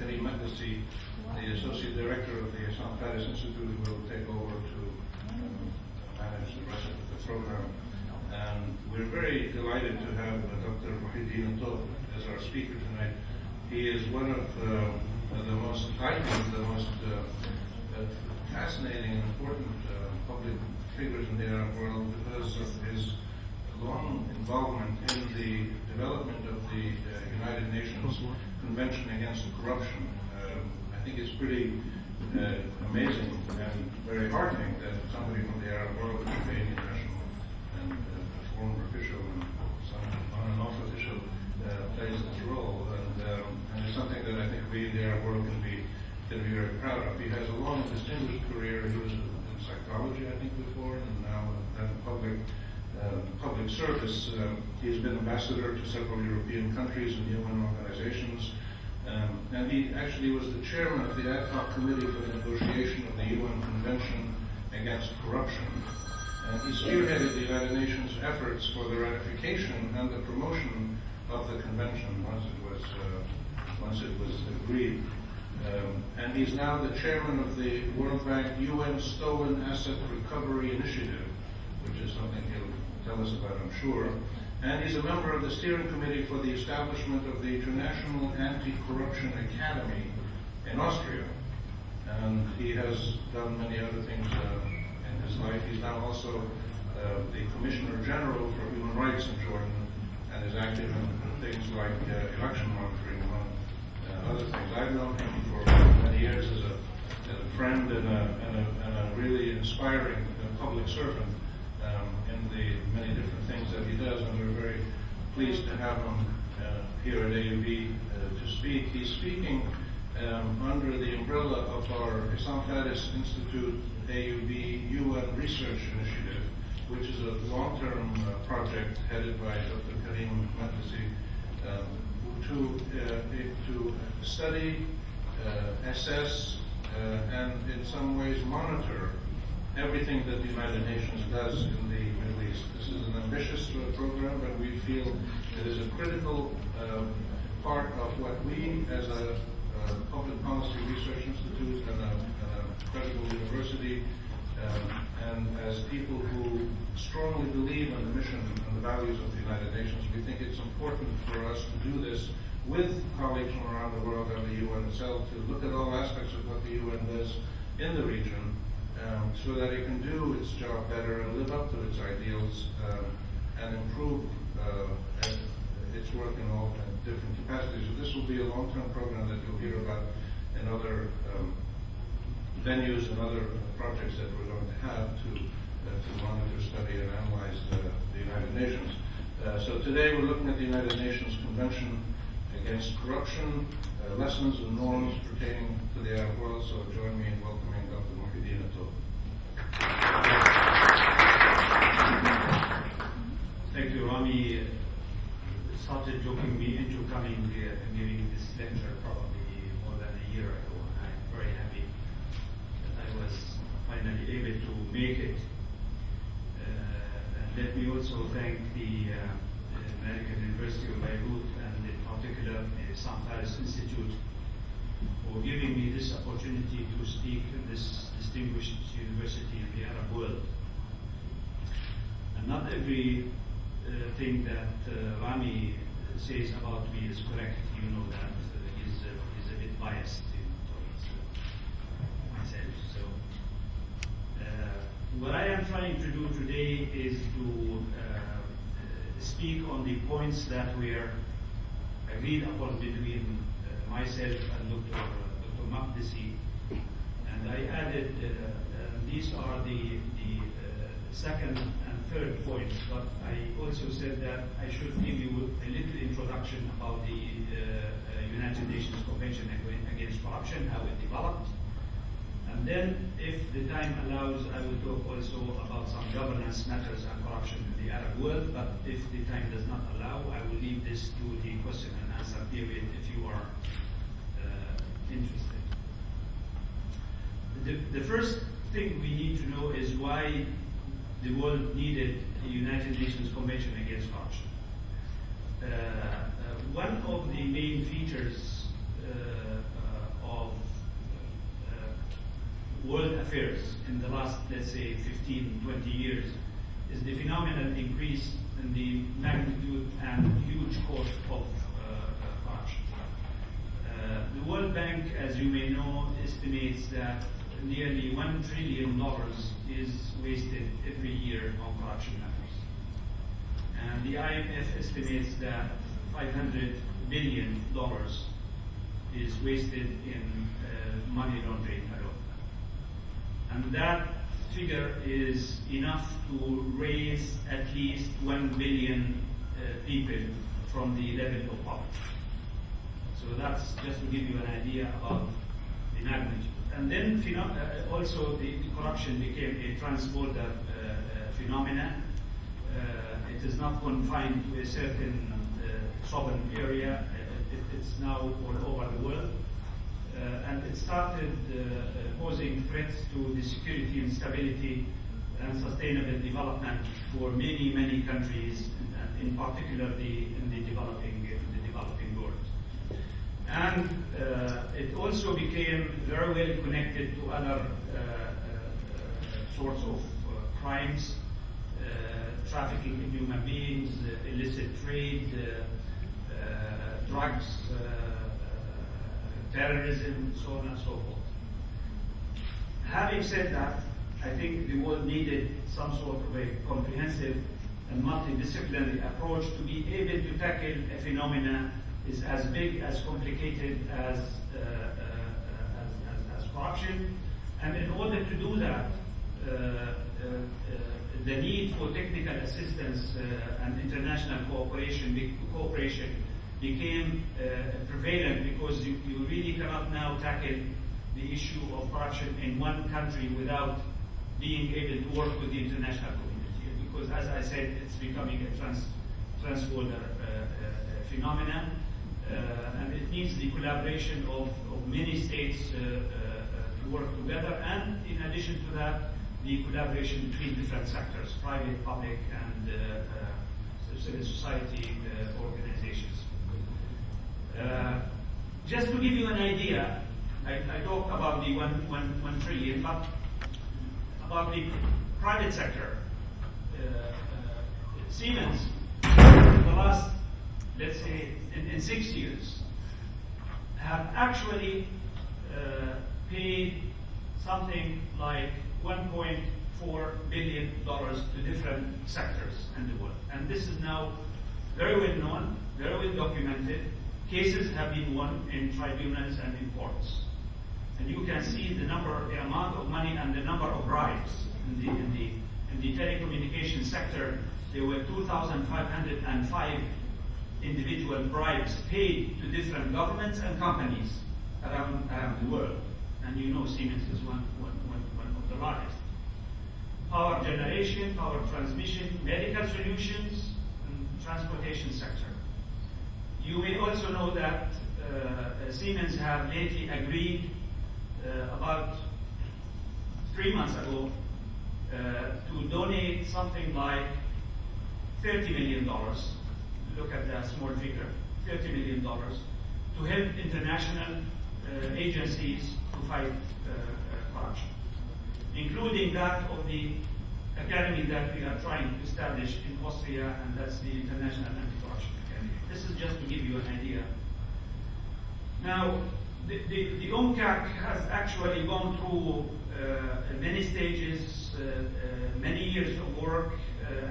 Karim Mahdisi, the Associate Director of the Issam Fares Institute, will take over to manage the rest of the program. And we're very delighted to have Dr. Muhyieddeen Touq as our speaker tonight. He is one of the most, I think, the most fascinating and important public figures in the Arab world because of his long involvement in the development of the United Nations Convention Against Corruption. I think it's pretty amazing and very heartening that somebody from the Arab world, a Canadian national and a former official and some on and off official, plays this role. And it's something that I think we in the Arab world can be very proud of. He has a long, distinguished career. He was in psychology, I think, before, and now in public service. He's been ambassador to several European countries and UN organizations. And he actually was the chairman of the Ad-Hoc Committee for the negotiation of the UN Convention Against Corruption. And he spearheaded the United Nations efforts for the ratification and the promotion of the convention once it was agreed. And he's now the chairman of the World Bank UN Stolen Asset Recovery Initiative, which is something he'll tell us about, I'm sure. And he's a member of the steering committee for the establishment of the International Anti-Corruption Academy in Austria. And he has done many other things in his life. He's now also the Commissioner General for Human Rights in Jordan and is active in things like election monitoring, among other things. I've known him for many years as a friend and a really inspiring public servant in the many different things that he does, and we're very pleased to have him here at AUB to speak. He's speaking under the umbrella of our Issam Fares Institute AUB UN Research Initiative, which is a long-term project headed by Dr. Karim Mahdisi to study, assess, and in some ways monitor everything that the United Nations does in the Middle East. This is an ambitious program, but we feel it is a critical part of what we, as a public policy research institute and a credible university, and as people who strongly believe in the mission and the values of the United Nations, we think it's important for us to do this with colleagues from around the world and the UN itself, to look at all aspects of what the UN does in the region, so that it can do its job better and live up to its ideals and improve its work in all different capacities. So this will be a long-term program that you'll hear about in other venues and other projects that we're going to have to monitor, study, and analyze the United Nations. So today we're looking at the United Nations Convention Against Corruption, lessons and norms pertaining to the Arab world. So join me in welcoming Dr. Muhyieddeen Touq. Thank you, Rami. Started joking me into coming and giving this lecture probably more than a year ago. I'm very happy that I was finally able to make it. And let me also thank the American University of Beirut, and in particular the Issam Fares Institute, for giving me this opportunity to speak in this distinguished university in the Arab world. And not every thing that Rami says about me is correct. You know that he's a bit biased towards myself. So what I am trying to do today is to speak on the points that were agreed upon between myself and Dr. Mahdisi, and I added these are the second and third points, but I also said that I should give you a little introduction about the United Nations Convention Against Corruption, how it developed, and then, if the time allows, I will talk also about some governance matters and corruption in the Arab world, but if the time does not allow, I will leave this to the question and answer period if you are interested. The first thing we need to know is why the world needed a United Nations Convention Against Corruption. One of the main features world affairs in the last, let's say, 15, 20 years is the phenomenal increase in the magnitude and huge cost of corruption. The World Bank, as you may know, estimates that nearly $1 trillion is wasted every year on corruption matters. And the IMF estimates that $500 billion is wasted in money laundering alone. And that figure is enough to raise at least 1 billion people from the level of poverty. So that's just to give you an idea about the magnitude. And then also the corruption became a transborder phenomena. It is not confined to a certain sovereign area. It's now all over the world. And it started posing threats to the security and stability and sustainable development for many, many countries, and in particular in the developing world. And it also became very well connected to other sorts of crimes, trafficking in human beings, illicit trade, drugs, terrorism, so on and so forth. Having said that, I think the world needed some sort of a comprehensive and multidisciplinary approach to be able to tackle a phenomena is as big, as complicated as corruption. And in order to do that, the need for technical assistance and international cooperation became prevalent, because you really cannot now tackle the issue of corruption in one country without being able to work with the international community. Because, as I said, it's becoming a transborder phenomenon, and it needs the collaboration of many states to work together, and in addition to that, the collaboration between different sectors, private, public, and civil society organizations. Just to give you an idea, I talked about the 1 trillion, but about the private sector. Siemens, in the last, let's say, in 6 years, have actually paid something like $1.4 billion to different sectors in the world. And this is now very well known, very well documented. Cases have been won in tribunals and in courts. And you can see the amount of money and the number of bribes in the telecommunications sector. There were 2,505 individual bribes paid to different governments and companies around the world. And you know Siemens is one of the largest. Power generation, power transmission, medical solutions, and transportation sector. You may also know that Siemens have lately agreed about 3 months ago to donate something like $30 million. Look at that small figure, $30 million, to help international agencies to fight corruption, including that of the academy that we are trying to establish in Austria, and that's the International Anti-Corruption Academy. This is just to give you an idea. Now, the UNCAC has actually gone through many stages, many years of work,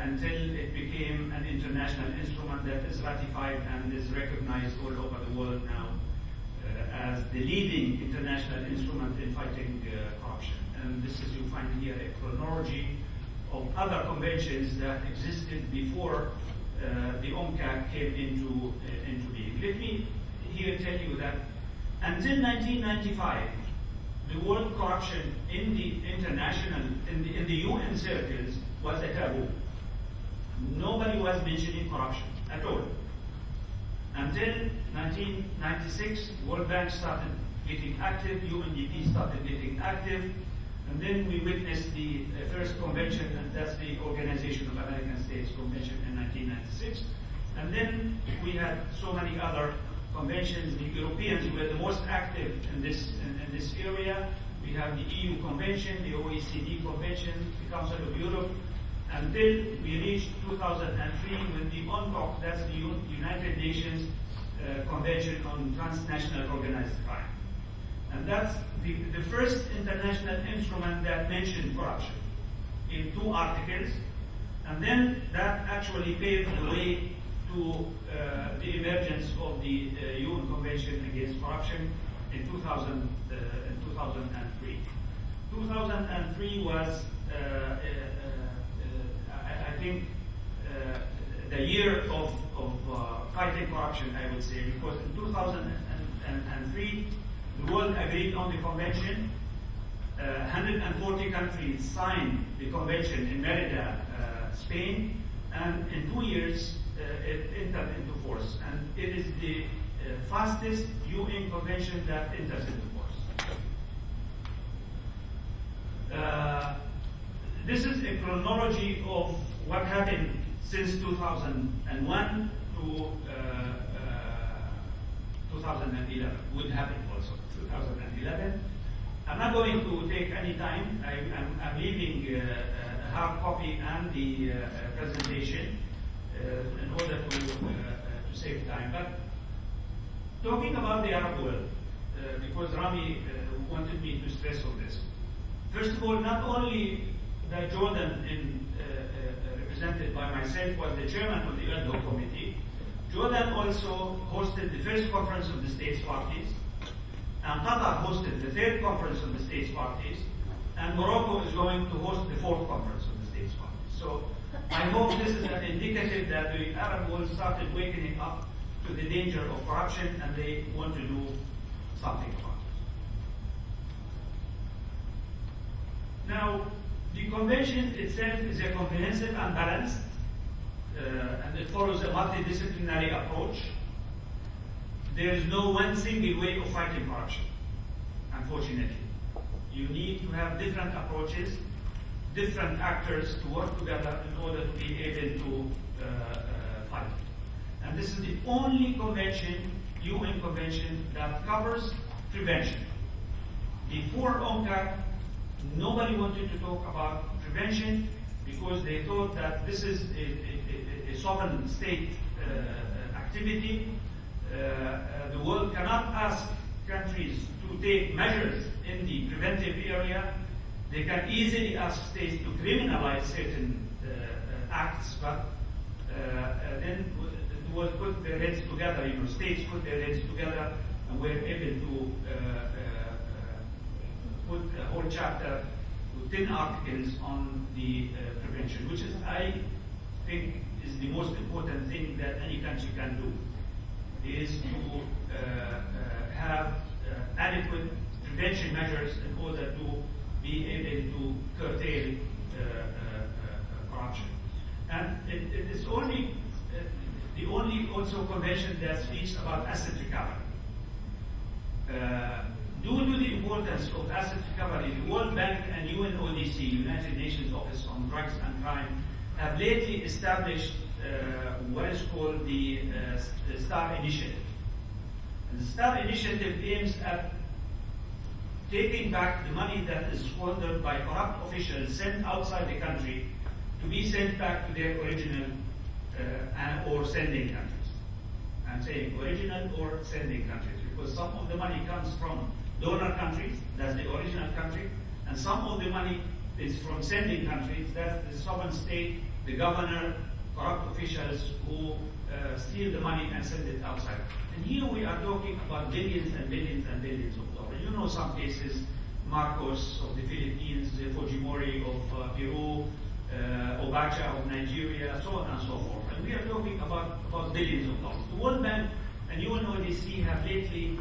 until it became an international instrument that is ratified and is recognized all over the world now as the leading international instrument in fighting corruption. And this is, you find here, a chronology of other conventions that existed before the UNCAC came into being. Let me here tell you that until 1995, the world corruption in the international, in the UN circles was a taboo. Nobody was mentioning corruption at all. Until 1996, World Bank started getting active, UNDP started getting active, and then we witnessed the first convention, and that's the Organization of American States Convention in 1996. And then we had so many other conventions. The Europeans were the most active in this area. we have the EU Convention, the OECD Convention, the Council of Europe, until we reached 2003 with the UNCAC, that's the United Nations Convention on Transnational Organized Crime. And that's the first international instrument that mentioned corruption in 2 articles. And then that actually paved the way to the emergence of the UN Convention Against Corruption in 2003. 2003 was, I think, the year of fighting corruption, I would say, because in 2003, the world agreed on the convention. 140 countries signed the convention in Merida, Spain, and in 2 years it entered into force. And it is the fastest UN convention that enters into force. This is a chronology of what happened since 2001 to 2011. Would happen also 2011. I'm not going to take any time. I'm leaving a hard copy and the presentation in order to save time. But talking about the Arab world, because Rami wanted me to stress on this. First of all, not only that Jordan, represented by myself, was the chairman of the Ad-Hoc Committee, Jordan also hosted the first conference of the states parties, and Qatar hosted the third conference of the states parties, and Morocco is going to host the fourth conference of the states parties. So I hope this is an indicative that the Arab world started waking up to the danger of corruption, and they want to do something about it. Now, the convention itself is a comprehensive and balanced, and it follows a multidisciplinary approach. There is no one single way of fighting corruption, unfortunately. You need to have different approaches, different actors to work together in order to be able to fight it. And this is the only convention, UN convention, that covers prevention. Before UNCAC, nobody wanted to talk about prevention because they thought that this is a sovereign state activity. The world cannot ask countries to take measures in the preventive area. They can easily ask states to criminalize certain acts, but then the world put their heads together, states put their heads together and were able to put a whole chapter with 10 articles on the prevention, which is, I think, is the most important thing that any country can do, is to have adequate prevention measures in order to be able to curtail corruption. And it is only the only also convention that speaks about asset recovery. Due to the importance of asset recovery, the World Bank and UNODC, United Nations Office on Drugs and Crime, have lately established what is called the STAR Initiative. And the STAR Initiative aims at taking back the money that is squandered by corrupt officials sent outside the country to be sent back to their original or sending countries. I'm saying original or sending countries, because some of the money comes from donor countries, that's the original country, and some of the money is from sending countries, that's the sovereign state, the governor, corrupt officials who steal the money and send it outside. And here we are talking about billions and billions and billions of dollars. You know some cases, Marcos of the Philippines, Fujimori of Peru, Obacha of Nigeria, so on and so forth. And we are talking about billions of dollars. The World Bank and UNODC have lately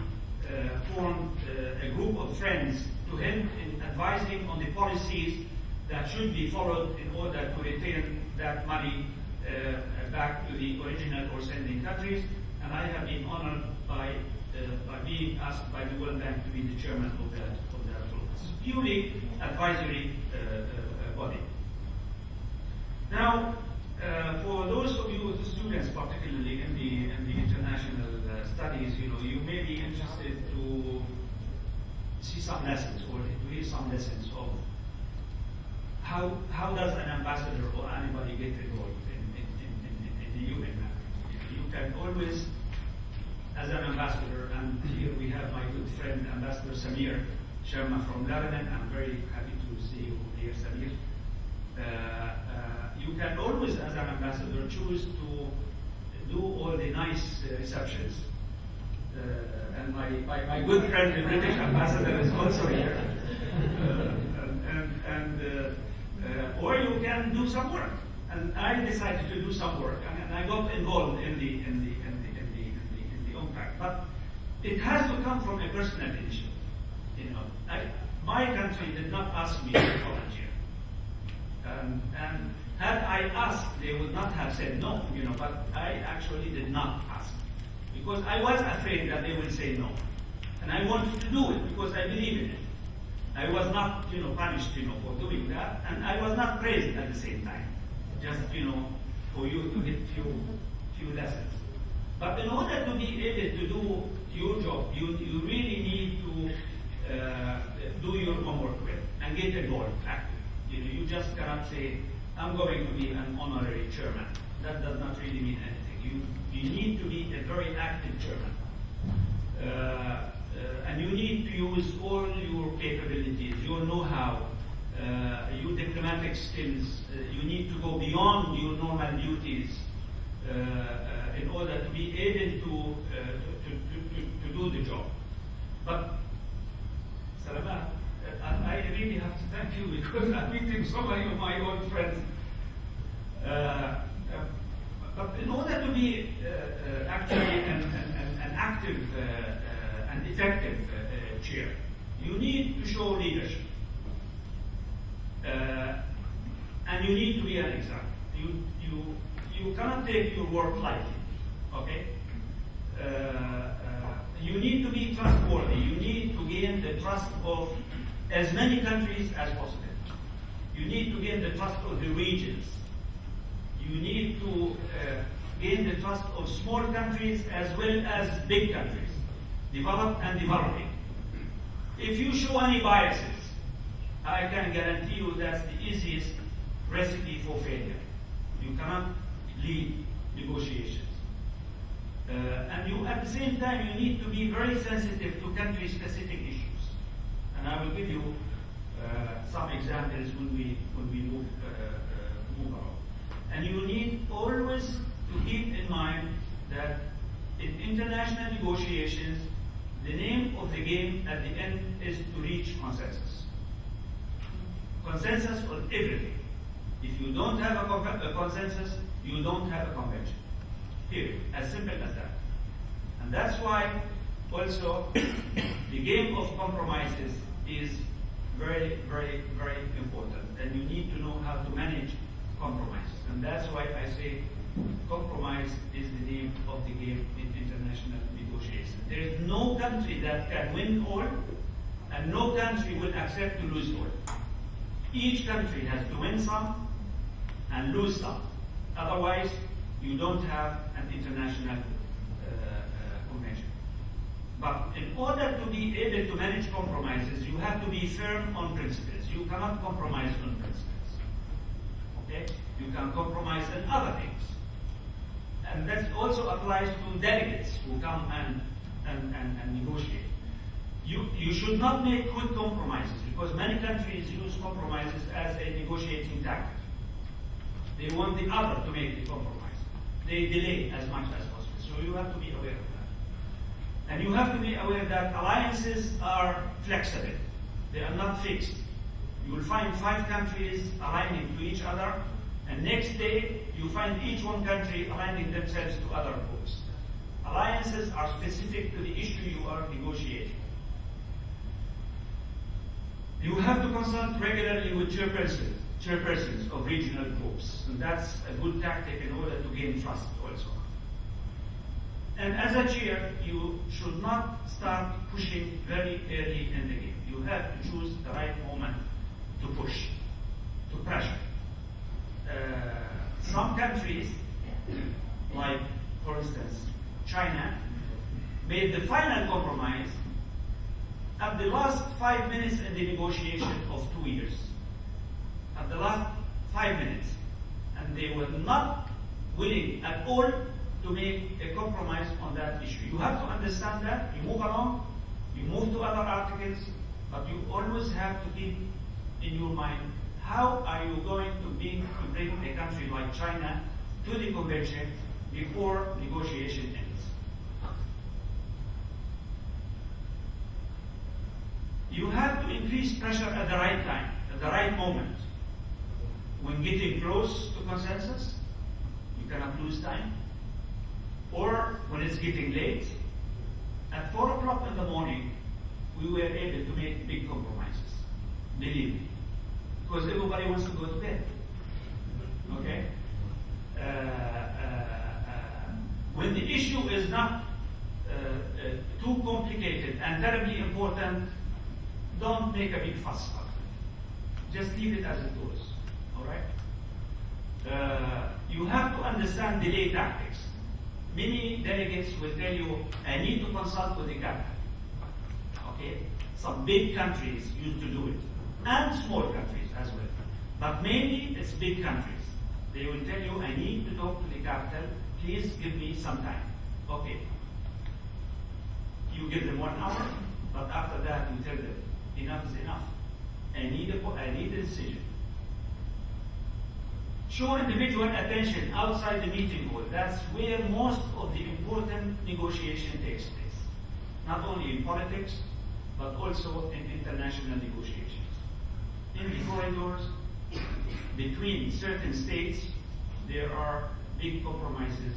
formed a group of friends to help in advising on the policies that should be followed in order to return that money back to the original or sending countries. And I have been honored by being asked by the World Bank to be the chairman of that group. It's a purely advisory body. Now, for those of you, the students, particularly in the international studies, you may be interested to see some lessons, or to hear some lessons of how does an ambassador or anybody get involved in the UN matter. You can always, as an ambassador, and here we have my good friend Ambassador Samir Sharma from Lebanon. I'm very happy to see you here, Samir. You can always, as an ambassador, choose to do all the nice receptions. And my good friend, the British ambassador, is also here. Or you can do some work. And I decided to do some work, and I got involved in the UNCAC. But it has to come from a personal initiative. You know, my country did not ask me to volunteer. And had I asked, they would not have said no. You know, but I actually did not ask because I was afraid that they would say no, and I wanted to do it because I believe in it. I was not, punished, for doing that, and I was not praised at the same time. Just, for you to get few lessons. But in order to be able to do your job, you really need to do your homework with and get involved actively. You just cannot say, I'm going to be an honorary chairman. That does not really mean anything. You need to be a very active chairman. And you need to use all your capabilities, your know-how, your diplomatic skills. You need to go beyond your normal duties in order to be able to do the job. But, Salamat, I really have to thank you because I'm meeting so many of my old friends. But in order to be actually an active and effective chair, you need to show leadership. And you need to be an example. You cannot take your work lightly, okay? You need to be trustworthy. You need to gain the trust of as many countries as possible. You need to gain the trust of the regions. You need to gain the trust of small countries as well as big countries, developed and developing. If you show any biases, I can guarantee you that's the easiest recipe for failure. You cannot lead negotiations. And you, at the same time, you need to be very sensitive to country-specific issues. And I will give you some examples when we move along. And you need always to keep in mind that in international negotiations, the name of the game at the end is to reach consensus. Consensus on everything. If you don't have a consensus, you don't have a convention. Period. As simple as that. And that's why also the game of compromises is very, very, very important. And you need to know how to manage compromises. And that's why I say compromise is the name of the game in international negotiations. There is no country that can win all, and no country will accept to lose all. Each country has to win some and lose some. Otherwise, you don't have an international convention. But in order to be able to manage compromises, you have to be firm on principles. You cannot compromise on principles. Okay? You can compromise on other things. And that also applies to delegates who come and negotiate. You should not make quick compromises because many countries use compromises as a negotiating tactic. They want the other to make the compromise. They delay as much as possible. So you have to be aware of that. And you have to be aware that alliances are flexible. They are not fixed. You will find 5 countries aligning to each other, and next day you find each one country aligning themselves to other groups. Alliances are specific to the issue you are negotiating. You have to consult regularly with chairpersons of regional groups, and that's a good tactic in order to gain trust also. And as a chair, you should not start pushing very early in the game. You have to choose the right moment to push, to pressure. Some countries, like for instance China, made the final compromise at the last 5 minutes in the negotiation of 2 years. At the last 5 minutes. And they were not willing at all to make a compromise on that issue. You have to understand that. You move along, you move to other articles, but you always have to keep in your mind, how are you going to bring a country like China to the convention before negotiation ends? You have to increase pressure at the right time, at the right moment. When getting close to consensus, you cannot lose time. Or when it's getting late, at 4 o'clock in the morning, we were able to make big compromises. Believe me. Because everybody wants to go to bed. Okay? When the issue is not too complicated and terribly important, don't make a big fuss about it. Just leave it as it goes. All right? You have to understand delay tactics. Many delegates will tell you, I need to consult with the cabinet. Okay? Some big countries used to do it, and small countries as well. But mainly it's big countries. They will tell you, I need to talk to the capital, please give me some time. Okay. You give them 1 hour, but after that you tell them, enough is enough. I need a decision. Show individual attention outside the meeting hall. That's where most of the important negotiation takes place. Not only in politics, but also in international negotiations. In the corridors, between certain states, there are big compromises,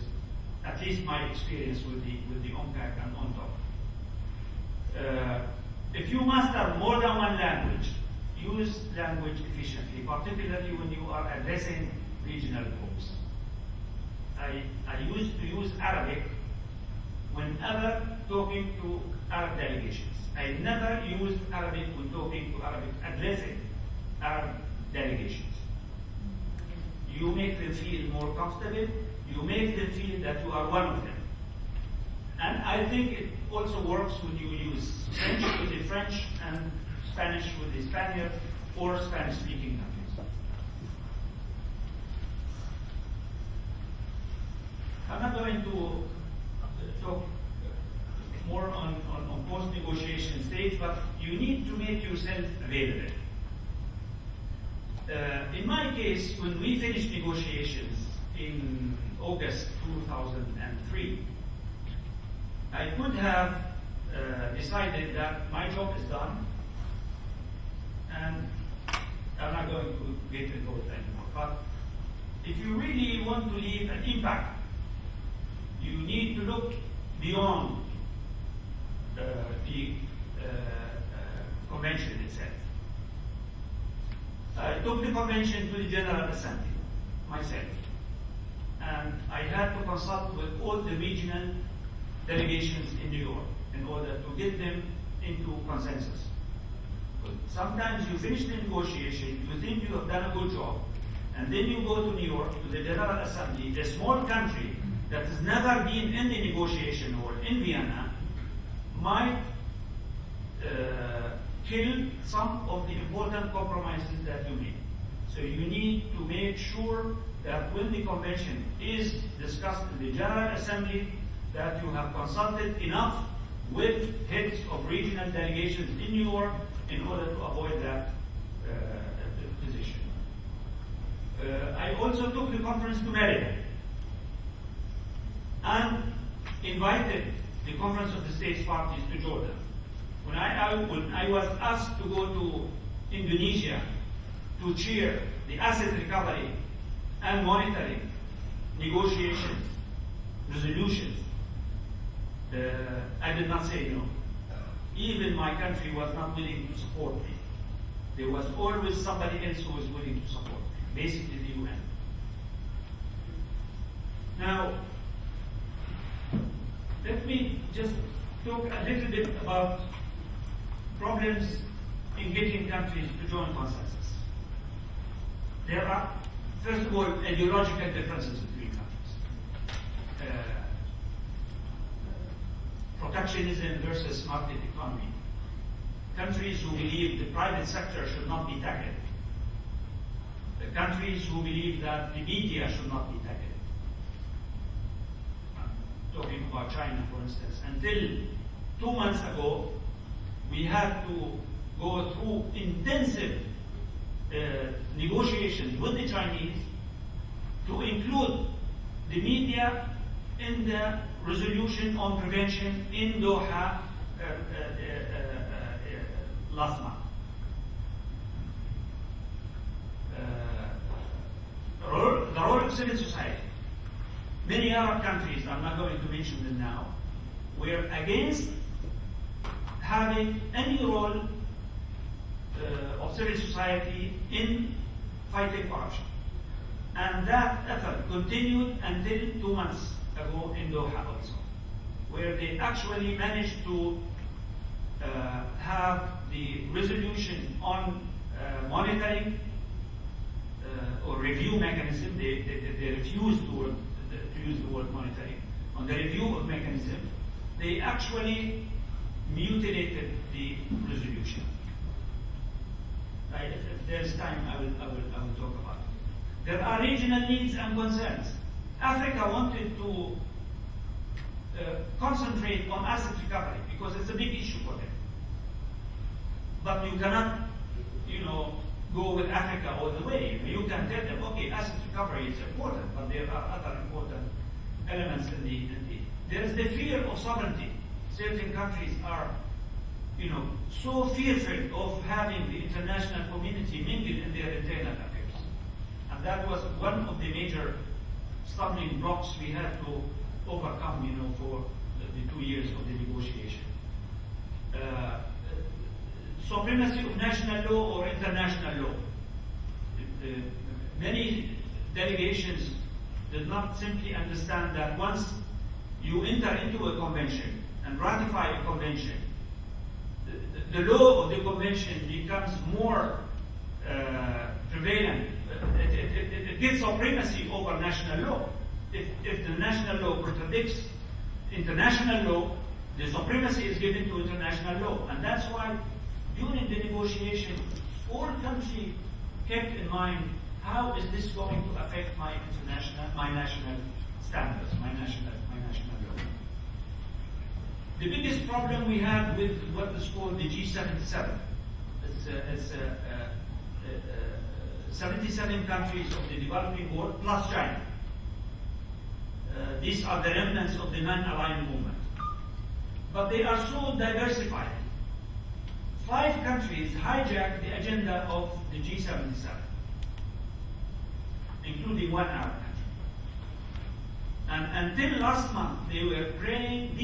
at least my experience with the UNCAC and UNTOC. If you master more than one language, use language efficiently, particularly when you are addressing regional groups. I used to use Arabic whenever talking to Arab delegations. I never used Arabic when talking to addressing Arab delegations. You make them feel more comfortable, you make them feel that you are one of them. And I think it also works when you use French with the French and Spanish with the Spaniard or Spanish-speaking countries. I'm not going to talk more on post-negotiation stage, but you need to make yourself available. In my case, when we finished negotiations in August 2003, I could have decided that my job is done and I'm not going to get involved anymore. But if you really want to leave an impact, you need to look beyond the convention itself. I took the convention to the General Assembly myself, and I had to consult with all the regional delegations in New York in order to get them into consensus. Sometimes you finish the negotiation, you think you have done a good job, and then you go to New York, to the General Assembly, a small country that has never been in the negotiation hall in Vienna, might kill some of the important compromises that you made. So you need to make sure that when the convention is discussed in the General Assembly, that you have consulted enough with heads of regional delegations in New York in order to avoid that position. I also took the conference to Maryland and invited the Conference of the States Parties to Jordan. When I was asked to go to Indonesia to chair the asset recovery and monitoring negotiations, resolutions, I did not say no. Even my country was not willing to support me. There was always somebody else who was willing to support me, basically the UN. Now, let me just talk a little bit about problems in getting countries to join consensus. There are, first of all, ideological differences between countries. Protectionism versus market economy. countries who believe the private sector should not be tackled, the countries who believe that the media should not be tackled. I'm talking about China, for instance. Until 2 months ago, we had to go through intensive negotiations with the Chinese to include the media in the resolution on prevention in Doha last month. The role of civil society. Many Arab countries, I'm not going to mention them now, were against having any role of civil society in fighting corruption. And that effort continued until 2 months ago in Doha also, where they actually managed to have the resolution on monitoring or review mechanism. They refused to use the word monitoring. On the review of mechanism, they actually mutilated the resolution. If there's time, I will talk about it. There are regional needs and concerns. Africa wanted to concentrate on asset recovery because it's a big issue for them. But you cannot, go with Africa all the way. You can tell them, okay, asset recovery is important, but there are other important elements in the. There is the fear of sovereignty. Certain countries are, so fearful of having the international community mingle in their internal affairs. And that was one of the major stumbling blocks we had to overcome, for the 2 years of the negotiation. Supremacy of national law or international law. Many delegations did not simply understand that once you enter into a convention and ratify a convention, the law of the convention becomes more prevalent. It gives supremacy over national law. If the national law contradicts international law, the supremacy is given to international law. And that's why during the negotiation, all countries kept in mind, how is this going to affect my national standards, my national law? The biggest problem we had with what is called the G77, it's 77 countries of the developing world plus China. These are the remnants of the non-aligned movement. But they are so diversified. 5 countries hijacked the agenda of the G77, including one Arab country. And until last month, they were playing,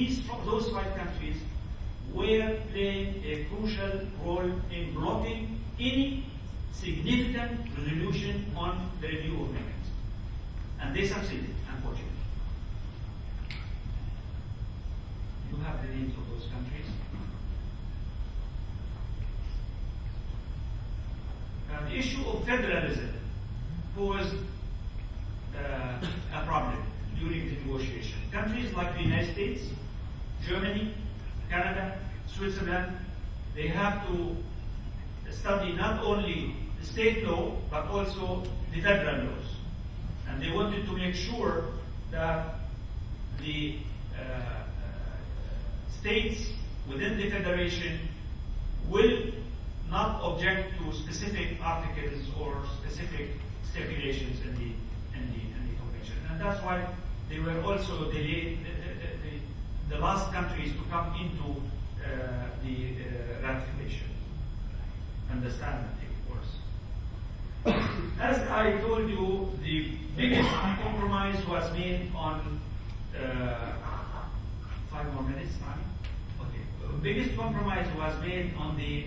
those 5 countries were playing a crucial role in blocking any significant resolution on the review of mechanism. And they succeeded, unfortunately. You have the names of those countries. The issue of federalism posed a problem during the negotiation. Countries like the United States, Germany, Canada, Switzerland, they have to study not only the state law, but also the federal laws. And they wanted to make sure that the states within the federation will not object to specific articles or specific stipulations in the convention. And that's why they were also delayed, the last countries to come into the ratification. Understand, of course. As I told you, the biggest compromise was made on 5 more minutes, right? Okay. The biggest compromise was made on the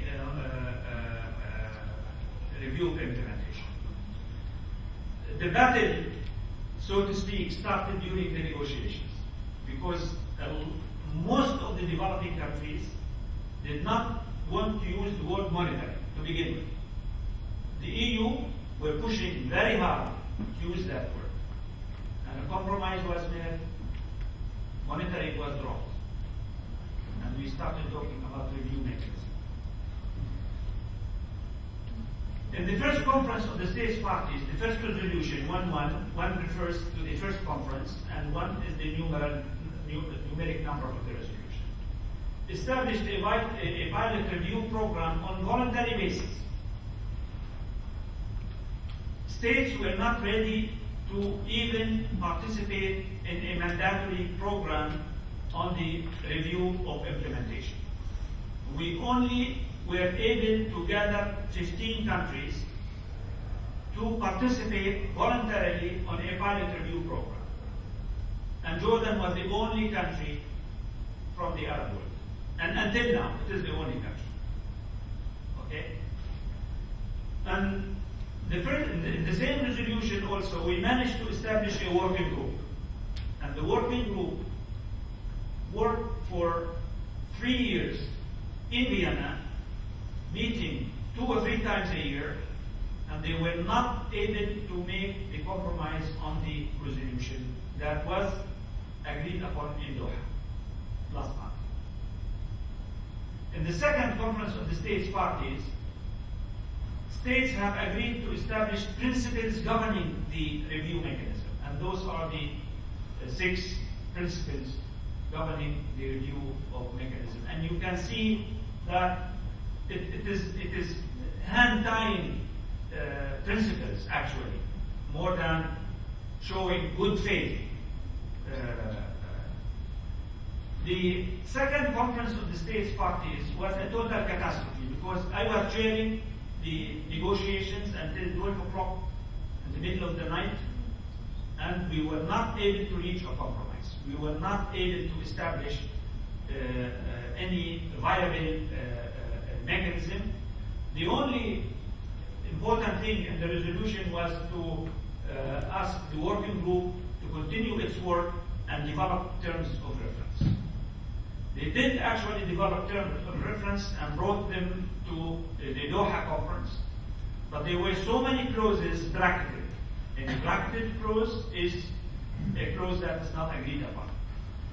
review of implementation. The battle, so to speak, started during the negotiations because most of the developing countries did not want to use the word monitoring to begin with. The EU were pushing very hard to use that word. And a compromise was made, monitoring was dropped. And we started talking about review mechanism. In the first conference of the states parties, the first resolution, one refers to the first conference, and one is the numeric number of the resolution. Established a pilot review program on voluntary basis. States were not ready to even participate in a mandatory program on the review of implementation. We only were able to gather 15 countries to participate voluntarily on a pilot review program. And Jordan was the only country from the Arab world. And until now, it is the only country. Okay? And in the same resolution also, we managed to establish a working group. And the working group worked for 3 years in Vienna, meeting 2 or 3 times a year, and they were not able to make the compromise on the resolution that was agreed upon in Doha last month. In the second conference of the states parties, states have agreed to establish principles governing the review mechanism, and those are the 6 principles governing the review of mechanism. And you can see that it is hand-tying principles, actually, more than showing good faith. The second conference of the states parties was a total catastrophe, because I was chairing the negotiations until 12 o'clock in the middle of the night, and we were not able to reach a compromise. We were not able to establish any viable mechanism. The only important thing in the resolution was to ask the working group to continue its work and develop terms of reference. They did actually develop terms of reference and brought them to the Doha conference, but there were so many clauses bracketed. And a bracketed clause is a clause that is not agreed upon.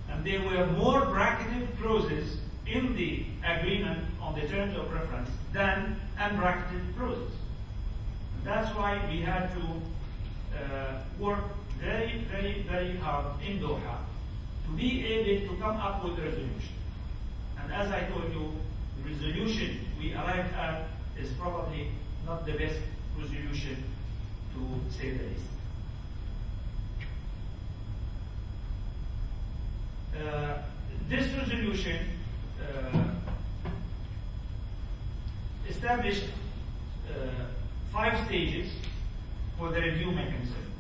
And there were more bracketed clauses in the agreement on the terms of reference than unbracketed clauses. And that's why we had to work very, very, very hard in Doha to be able to come up with a resolution. And as I told you, the resolution we arrived at is probably not the best resolution, to say the least. This resolution established 5 stages for the review mechanism,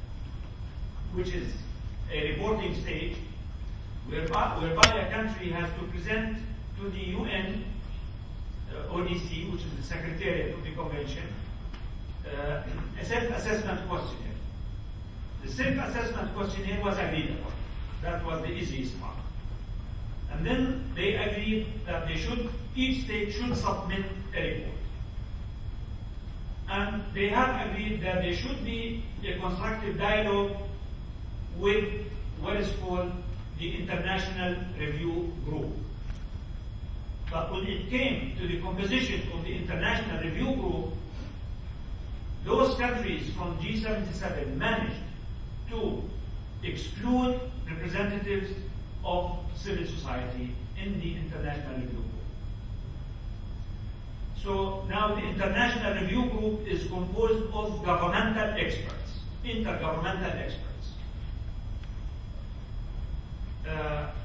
which is a reporting stage whereby a country has to present to the UN ODC, which is the Secretariat of the Convention, a self-assessment questionnaire. The self-assessment questionnaire was agreed upon. That was the easiest part. And then they agreed that each state should submit a report. And they have agreed that there should be a constructive dialogue with what is called the International Review Group. But when it came to the composition of the International Review Group, those countries from G77 managed to exclude representatives of civil society in the International Review Group. So now the International Review Group is composed of governmental experts, intergovernmental experts.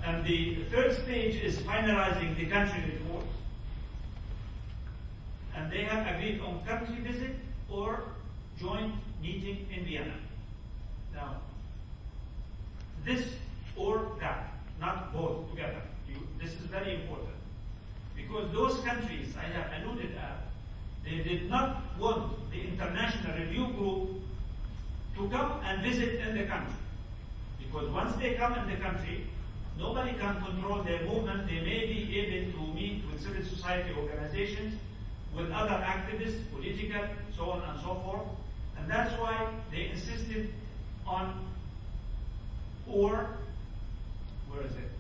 And the third stage is finalizing the country report. And they have agreed on country visit or joint meeting in Vienna. Now, this or that, not both together. This is very important. Because those countries I have alluded at, they did not want the International Review Group to come and visit in the country. Because once they come in the country, nobody can control their movement. They may be able to meet with civil society organizations, with other activists, political, so on and so forth. And that's why they insisted on where is it?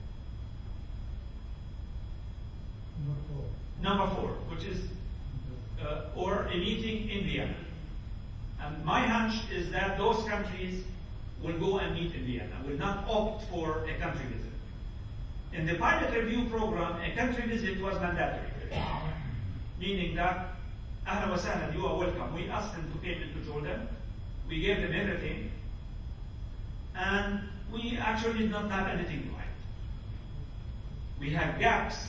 Number 4, which is or a meeting in Vienna. And my hunch is that those countries will go and meet in Vienna, will not opt for a country visit. In the pilot review program, a country visit was mandatory, meaning that, ahlan wa sahlan, you are welcome. We asked them to come into Jordan, we gave them everything, and we actually did not have anything to hide. We had gaps,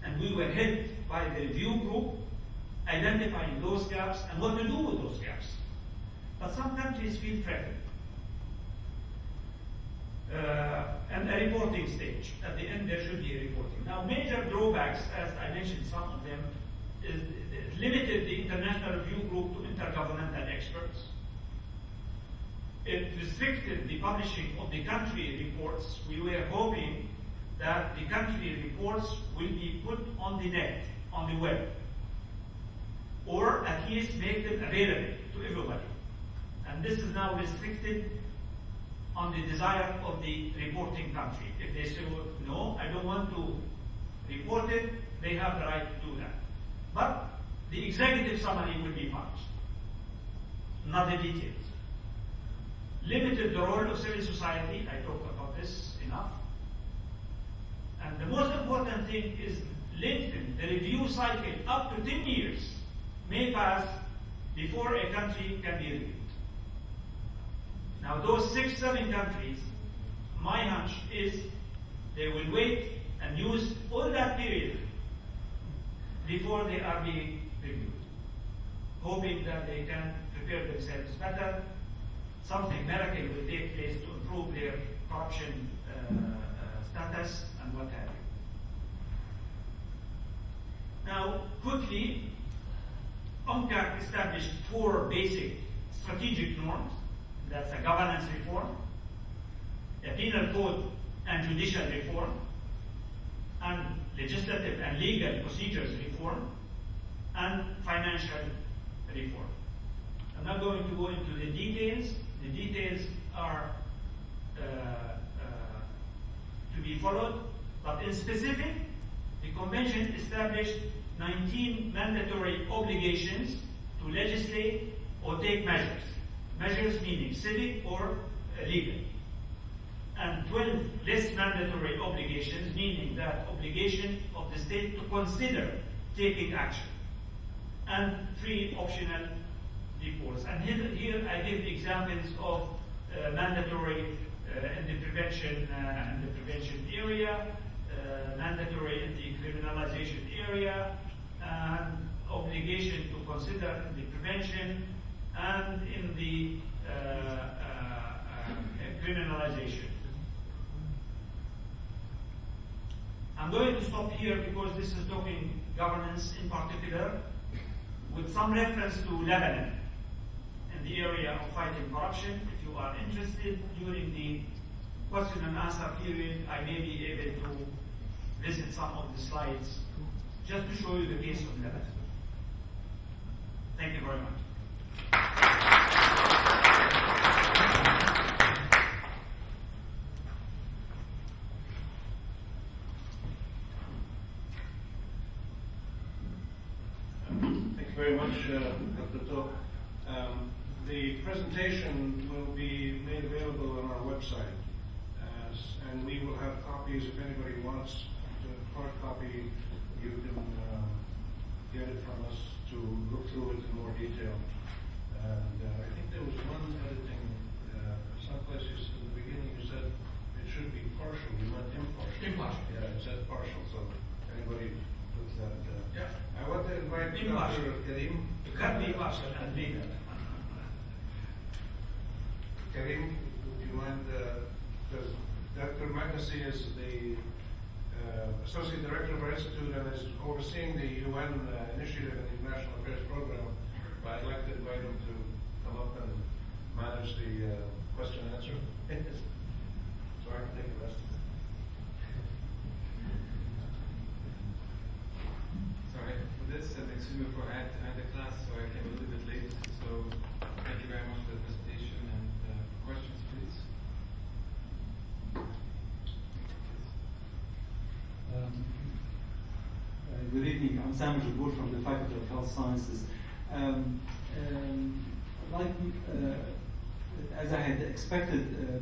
and we were helped by the review group identifying those gaps and what to do with those gaps. But some countries feel threatened. And a reporting stage. At the end, there should be a reporting. Now, major drawbacks, as I mentioned some of them, is it limited the international review group to intergovernmental experts. It restricted the publishing of the country reports. We were hoping that the country reports will be put on the net, on the web, or at least make them available to everybody. And this is now restricted on the desire of the reporting country. If they say, well, no, I don't want to report it, they have the right to do that. But the executive summary will be published, not the details. Limited the role of civil society, I talked about this enough. And the most important thing is lengthen the review cycle up to 10 years may pass before a country can be reviewed. Now those 6-7 countries, my hunch is they will wait and use all that period before they are being reviewed, hoping that they can prepare themselves better. Something miracle will take place to improve their corruption status and what have you. Now, quickly, UNCAC established 4 basic strategic norms. That's a governance reform, a penal code and judicial reform, and legislative and legal procedures reform, and financial reform. I'm not going to go into the details. The details are to be followed, but in specific, the Convention established 19 mandatory obligations to legislate or take measures. Measures meaning civic or legal. And 12 less mandatory obligations, meaning that obligation of the state to consider taking action. And 3 optional reports. And here I give examples of mandatory in the prevention area, mandatory in the criminalization area, and obligation to consider in the prevention and in the criminalization. I'm going to stop here because this is talking governance in particular, with some reference to Lebanon in the area of fighting corruption. If you are interested, during the question and answer period, I may be able to visit some of the slides just to show you the case of Lebanon. Thank you very much. Thank you very much, Dr. Touq. The presentation will be made available on our website, and we will have copies if anybody wants the hard copy. You can get it from us to look through it in more detail. And I think there was one editing, some places in the beginning you said it should be partial. You meant impartial. Impartial. Yeah, it said partial, so anybody puts that. Yeah. I want to invite Dr. Karim. It can be partial and legal. Karim, do you mind, because Dr. Magnussi is the Associate Director of our Institute and is overseeing the UN initiative in the International Affairs Program. But I'd like to invite him to come up and manage the question and answer. So I can take the rest of it. Sorry for this, and excuse me for I had a class, so I came a little bit late. So thank you very much for the presentation, and questions, please. Good evening. I'm Sam Jabour from the Faculty of Health Sciences. like as I had expected,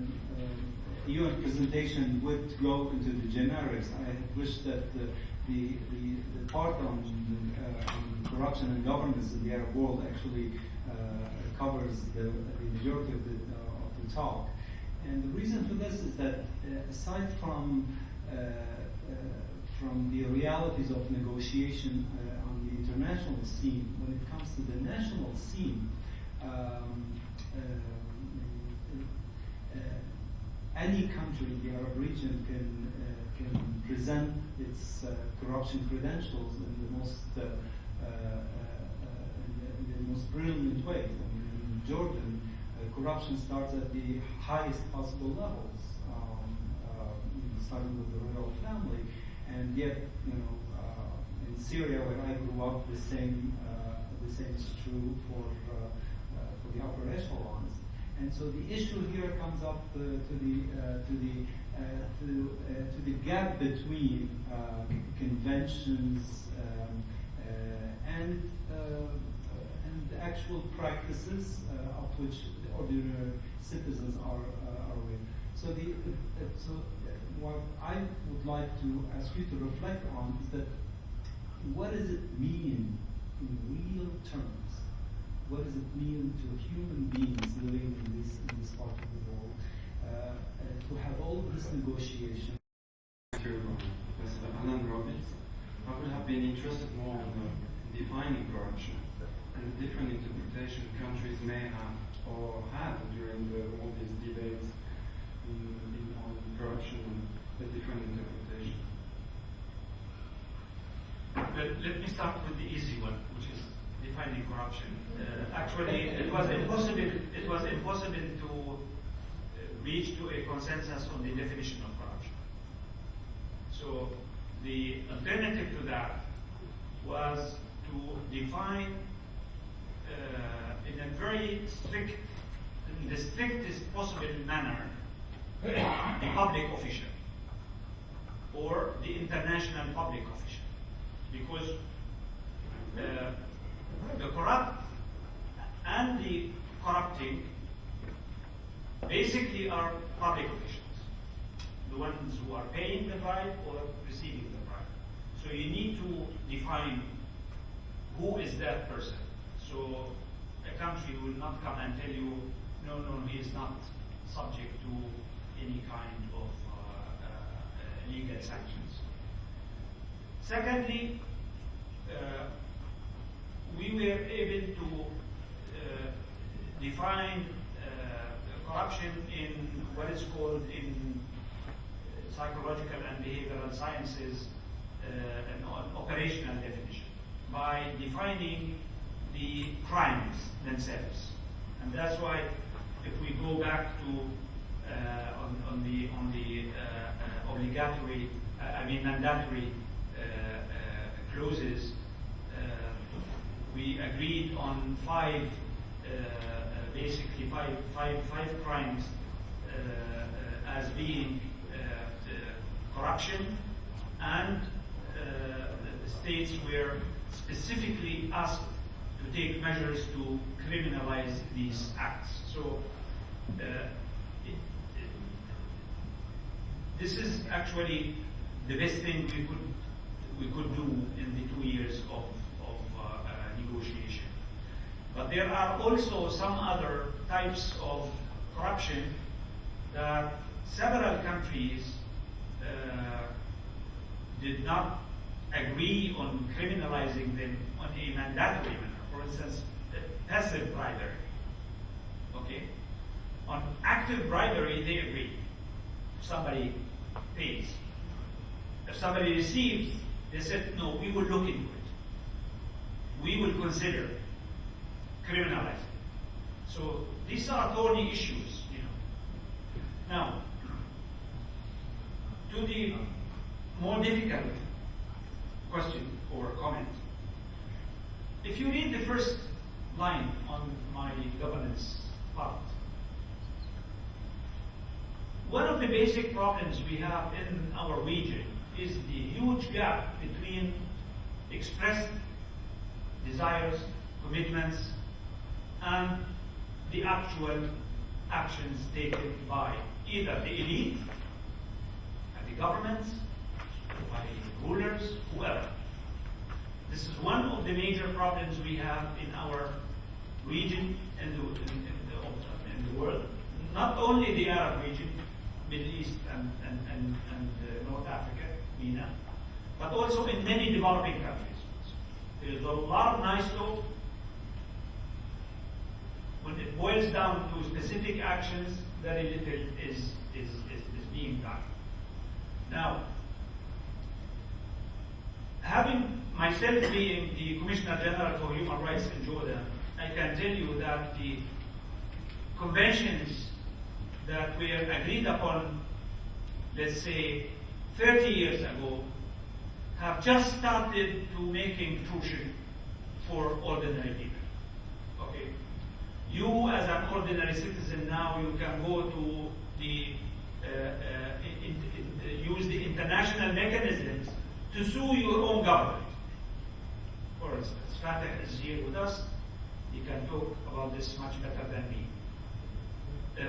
a UN presentation would go into the generics. I had wished that the part on corruption and governance in the Arab world actually covers the majority of the talk. And the reason for this is that aside from the realities of negotiation on the international scene, when it comes to the national scene, any country in the Arab region can present its corruption credentials in the most brilliant ways. I mean, in Jordan, corruption starts at the highest possible levels, starting with the royal family, and yet, in Syria, where I grew up, the same is true for the upper echelons. And so the issue here comes up to the gap between conventions and the actual practices of which the ordinary citizens are aware. So what I would like to ask you to reflect on is that what does it mean in real terms? What does it mean to human beings living in this part of the world to have all this negotiation? Professor Alan Robbins, I would have been interested more in defining corruption and the different interpretation countries may have or had during all these debates on corruption and the different interpretation. Let me start with the easy one, which is defining corruption. Actually, it was impossible to reach to a consensus on the definition of corruption. So the alternative to that was to define in a very strict, in the strictest possible manner, the public official or the international public official, because the corrupt and the corrupting basically are public officials, the ones who are paying the bribe or receiving the bribe. So you need to define who is that person. So a country will not come and tell you, no, he is not subject to any kind of legal sanctions. Secondly, we were able to define corruption in what is called in psychological and behavioral sciences an operational definition by defining the crimes themselves. And that's why if we go back to on the obligatory, mandatory clauses, we agreed on basically five crimes as being corruption, and the states were specifically asked to take measures to criminalize these acts. So this is actually the best thing we could do in the 2 years of negotiation. But there are also some other types of corruption that several countries did not agree on criminalizing them on a mandatory manner. For instance, passive bribery. Okay? On active bribery, they agree. If somebody pays. If somebody receives, they said, no, we will look into it. We will consider criminalizing. So these are thorny issues, Now, to the more difficult question or comment, if you read the first line on my governance part, one of the basic problems we have in our region is the huge gap between expressed desires, commitments, and the actual actions taken by either the elite, and the governments, by rulers, whoever. This is one of the major problems we have in our region and in the world. Not only the Arab region, Middle East and North Africa, MENA, but also in many developing countries. There is a lot of nice law. When it boils down to specific actions, very little is being done. Now, having myself being the Commissioner General for Human Rights in Jordan, I can tell you that the conventions that were agreed upon, let's say, 30 years ago, have just started to make intrusion for ordinary people. Okay, you as an ordinary citizen now, you can go to the use the international mechanisms to sue your own government. For instance, Fatah is here with us. He can talk about this much better than me.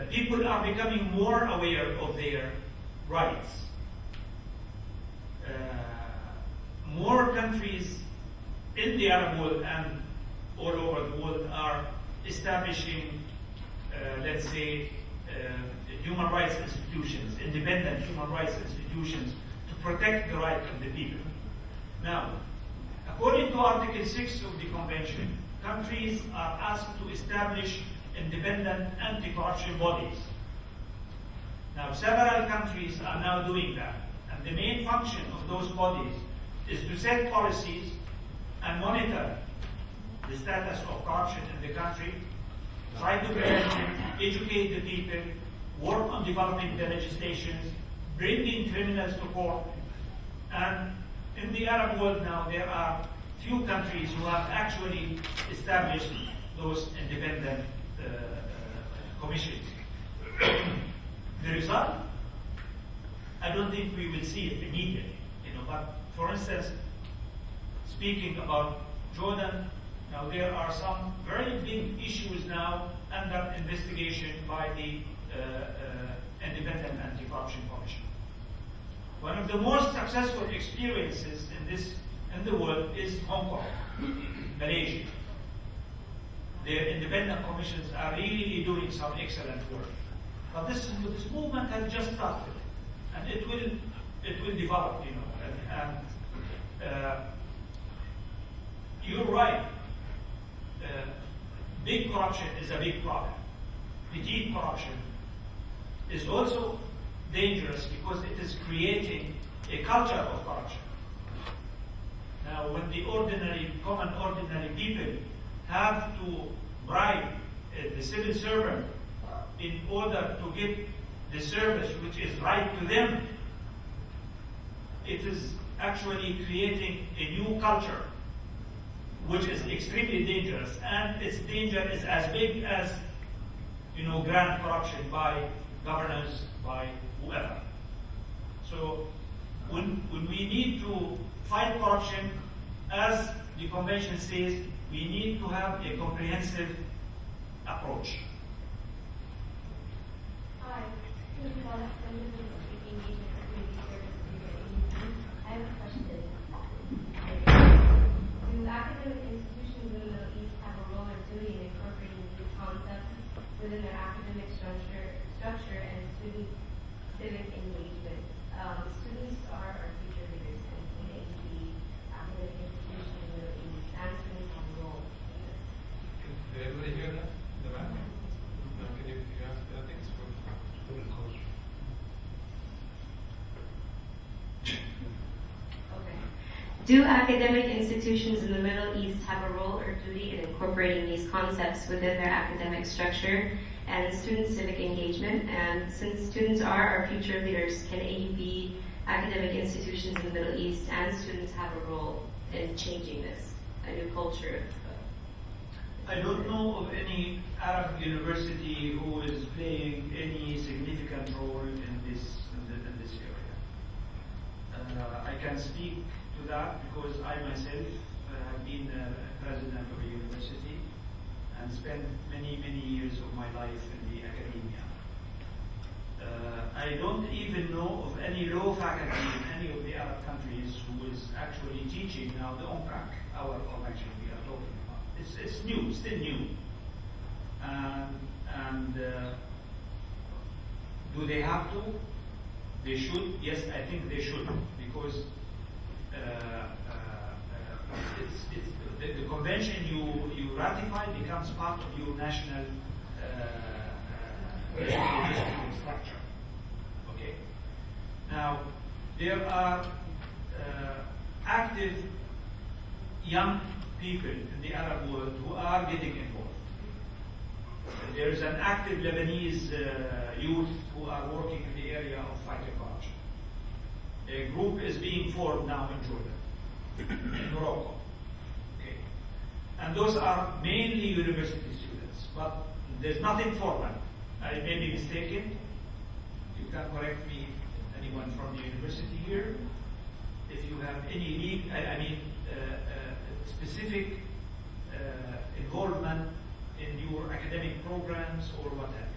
People are becoming more aware of their rights. More countries in the Arab world and all over the world are establishing, let's say, human rights institutions, independent human rights institutions to protect the right of the people. Now, according to Article 6 of the Convention, countries are asked to establish independent anti-corruption bodies. Now, several countries are now doing that, and the main function of those bodies is to set policies and monitor the status of corruption in the country, try to prevent it, educate the people, work on developing the legislations, bringing criminals to court. And in the Arab world now, there are few countries who have actually established those independent commissions. The result, I don't think we will see it immediately, but for instance, speaking about Jordan, now there are some very big issues now under investigation by the Independent Anti-Corruption Commission. One of the most successful experiences in the world is Hong Kong, Malaysia. Their independent commissions are really doing some excellent work. But this movement has just started, and it will develop, you're right. Big corruption is a big problem. Petite corruption is also dangerous because it is creating a culture of corruption. Now, when the ordinary people have to bribe the civil servant in order to get the service which is right to them, it is actually creating a new culture which is extremely dangerous, and its danger is as big as grand corruption by governors, by whoever. So when we need to fight corruption, as the convention says, we need to have a comprehensive approach. Hi, I have a question. Do academic institutions in the Middle East have a role or duty in incorporating these concepts within their academic structure and student civic engagement? Students are our future leaders, and the academic institution in the Middle East and students have a role in this. Did everybody hear that? The back? No, can you ask? I think it's for Okay. Do academic institutions in the Middle East have a role or duty in incorporating these concepts within their academic structure and student civic engagement? And since students are our future leaders, can AUB academic institutions in the Middle East and students have a role in changing this, a new culture? I don't know of any Arab university who is playing any significant role in this area. I can speak to that because I myself have been president of a university and spent many, many years of my life in the academia. I don't even know of any law faculty in any of the Arab countries who is actually teaching now the UNCAC, our convention we are talking about. It's new, still new. Do they have to? They should. Yes, I think they should, because the convention you ratify becomes part of your national logistical structure. Okay. Now there are active young people in the Arab world who are getting involved. There is an active Lebanese youth who are working in the area of fighting corruption. A group is being formed now in Jordan, in Morocco. Okay. And those are mainly university students, but there's nothing formal. I may be mistaken. You can correct me, anyone from the university here, if you have any specific involvement in your academic programs or what have you.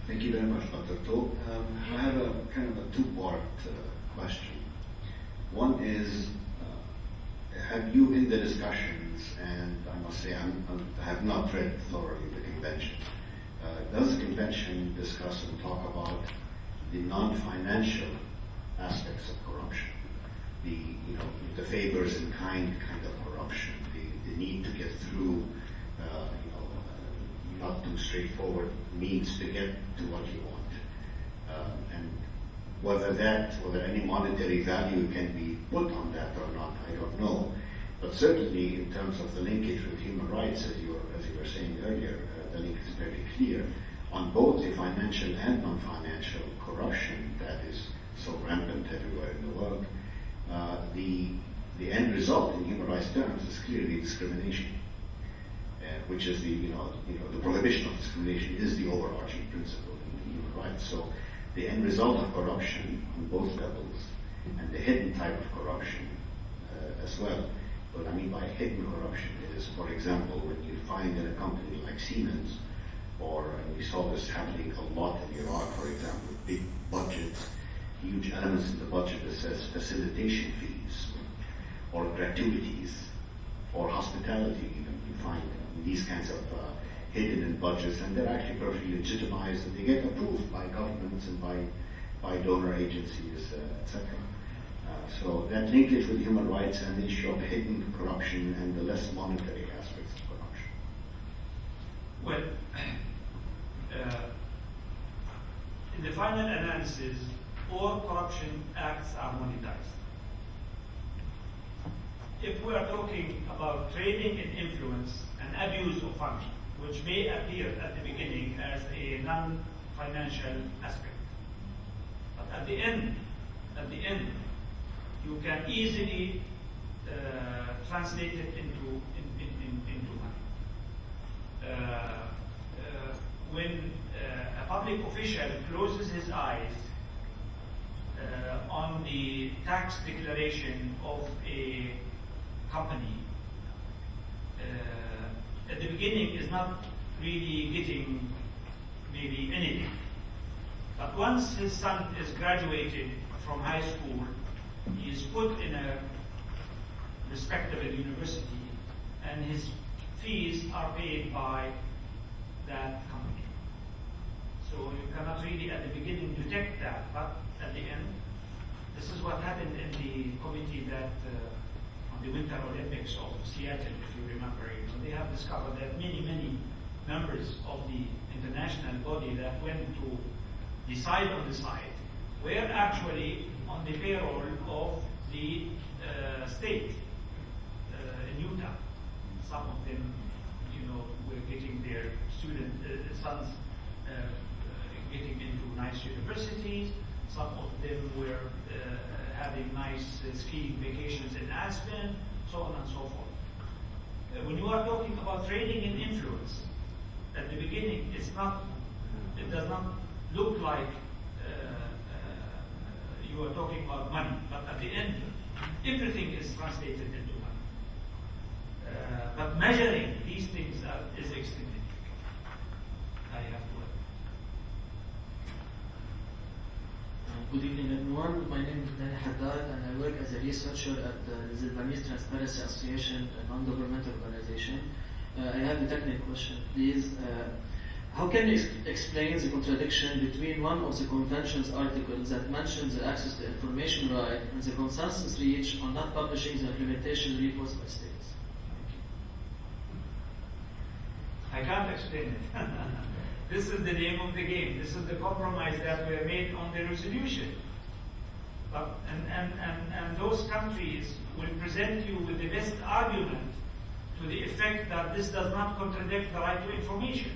Thank you very much, Dr. Touq. I have a kind of a two-part question. One is, have you in the discussions, and I must say I have not read thoroughly the convention, does the convention discuss and talk about the non-financial aspects of corruption, the favors in kind of corruption, the need to get through, not too straightforward means to get to what you want, and whether any monetary value can be put on that or not, I don't know. But certainly, in terms of the linkage with human rights, as you were saying earlier, the link is very clear on both the financial and non-financial corruption that is so rampant everywhere in the world. The end result in human rights terms is clearly discrimination, which is the prohibition of discrimination is the overarching principle in human rights. So the end result of corruption on both levels, and the hidden type of corruption as well. What I mean by hidden corruption is, for example, when you find in a company like Siemens, or we saw this happening a lot in Iraq, for example, big budgets, huge elements in the budget that says facilitation fees, or gratuities, or hospitality even. You find these kinds of hidden in budgets, and they're actually perfectly legitimized, and they get approved by governments and by donor agencies, etc. So that linkage with human rights and the issue of hidden corruption and the less monetary aspects of corruption. Well, in the final analysis, all corruption acts are monetized. If we are talking about trading in influence and abuse of function, which may appear at the beginning as a non-financial aspect, but at the end, you can easily translate it into money. When a public official closes his eyes on the tax declaration of a company, at the beginning is not really getting maybe anything. But once his son is graduated from high school, he is put in a respectable university, and his fees are paid by that company. So you cannot really at the beginning detect that, but at the end, this is what happened in the committee that on the Winter Olympics of Seattle, if you remember. They have discovered that many members of the international body that went to decide on the site were actually on the payroll of the state in Utah. Some of them, were getting their sons getting into nice universities. Some of them were having nice skiing vacations in Aspen, so on and so forth. When you are talking about trading in influence, at the beginning, it does not look like you are talking about money, but at the end, everything is translated into money. But measuring these things is extremely difficult. I have to admit. Good evening, everyone. My name is Dani Haddad, and I work as a researcher at the Lebanese Transparency Association, a non-governmental organization. I have a technical question, please. How can you explain the contradiction between one of the convention's articles that mentions the access to information right and the consensus reached on not publishing the implementation reports by states? I can't explain it. This is the name of the game. This is the compromise that we made on the resolution. But, and those countries will present you with the best argument to the effect that this does not contradict the right to information.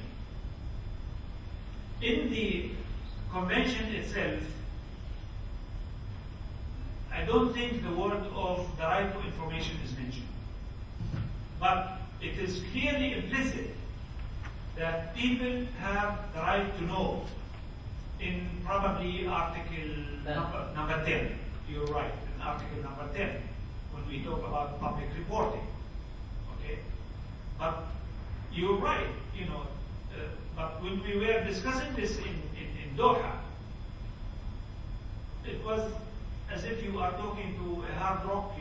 In the convention itself, I don't think the word of the right to information is mentioned. But it is clearly implicit that people have the right to know in probably article number 10. You're right, in article number 10, when we talk about public reporting. Okay? But you're right, but when we were discussing this in Doha, it was as if you are talking to a hard rock,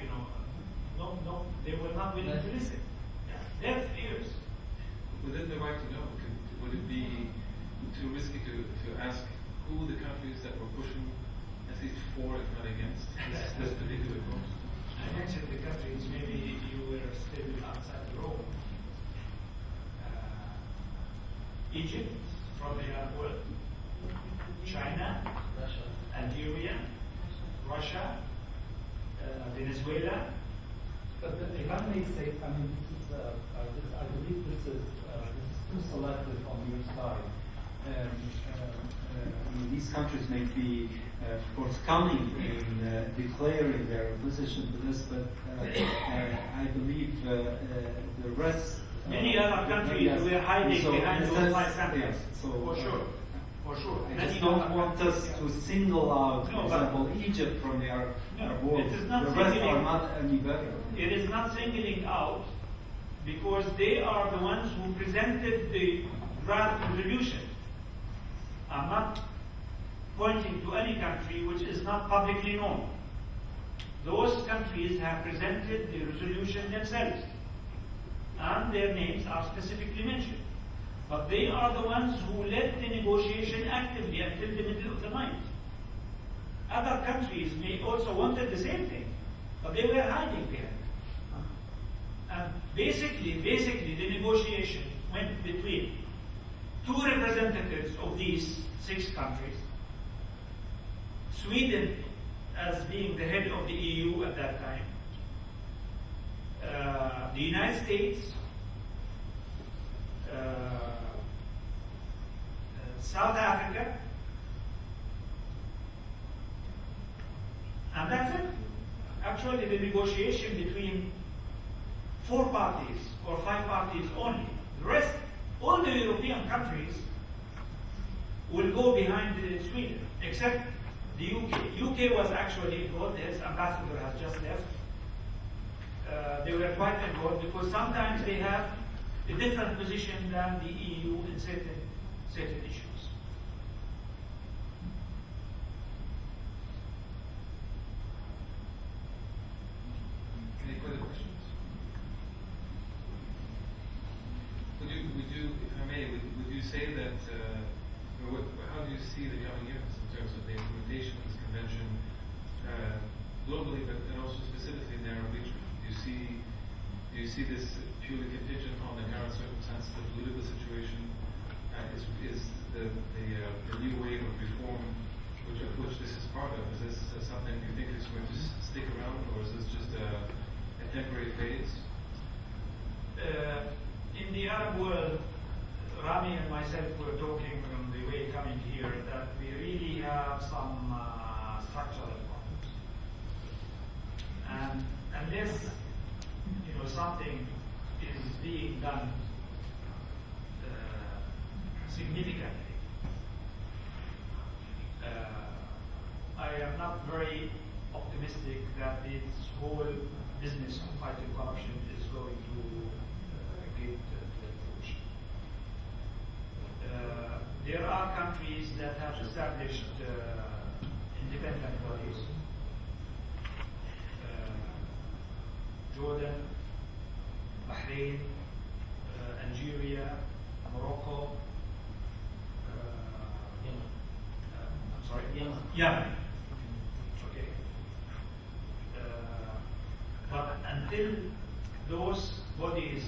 No, they were not willing to listen. Yeah. Deaf ears. Within the right to know, would it be too risky to ask who the countries that were pushing at least for, if not against, this particular course? I mentioned the countries, maybe you were still outside the room. Egypt, from the Arab world, China, Algeria, Russia, Venezuela. But if I may say, I mean, I believe this is too selective on your side. I mean, these countries may be forthcoming in declaring their opposition to this, but I believe the rest. Many other countries were hiding behind those 5 countries. Yes, so, for sure. I just don't want us to single out, for example, Egypt from their world. The rest are not any better. It is not singling out because they are the ones who presented the draft resolution. I'm not pointing to any country which is not publicly known. Those countries have presented the resolution themselves, and their names are specifically mentioned. But they are the ones who led the negotiation actively until the middle of the night. Other countries may also wanted the same thing, but they were hiding behind. And basically, the negotiation went between 2 representatives of these 6 countries, Sweden as being the head of the EU at that time, the United States, South Africa, and that's it. Actually, the negotiation between 4 parties or 5 parties only. The rest, all the European countries will go behind Sweden, except the UK. UK was actually involved. Its ambassador has just left. They were quite involved because sometimes they have a different position than the EU in certain issues. Any further questions? Would you, if I may, would you say that, how do you see the coming years in terms of the implementation of this convention globally, but and also specifically in the Arab region? Do you see this purely contingent on the current circumstances, the political situation? Is the new wave of reform, which this is part of, is this something you think is going to stick around, or is this just a temporary phase? In the Arab world, Rami and myself were talking on the way coming here that we really have some structural problems. And unless something is being done significantly, I am not not very optimistic that this whole business of fighting corruption is going to get to the fruition. There are countries that have established independent bodies. Jordan, Bahrain, Algeria, Morocco, I'm sorry, Yemen. Okay. But until those bodies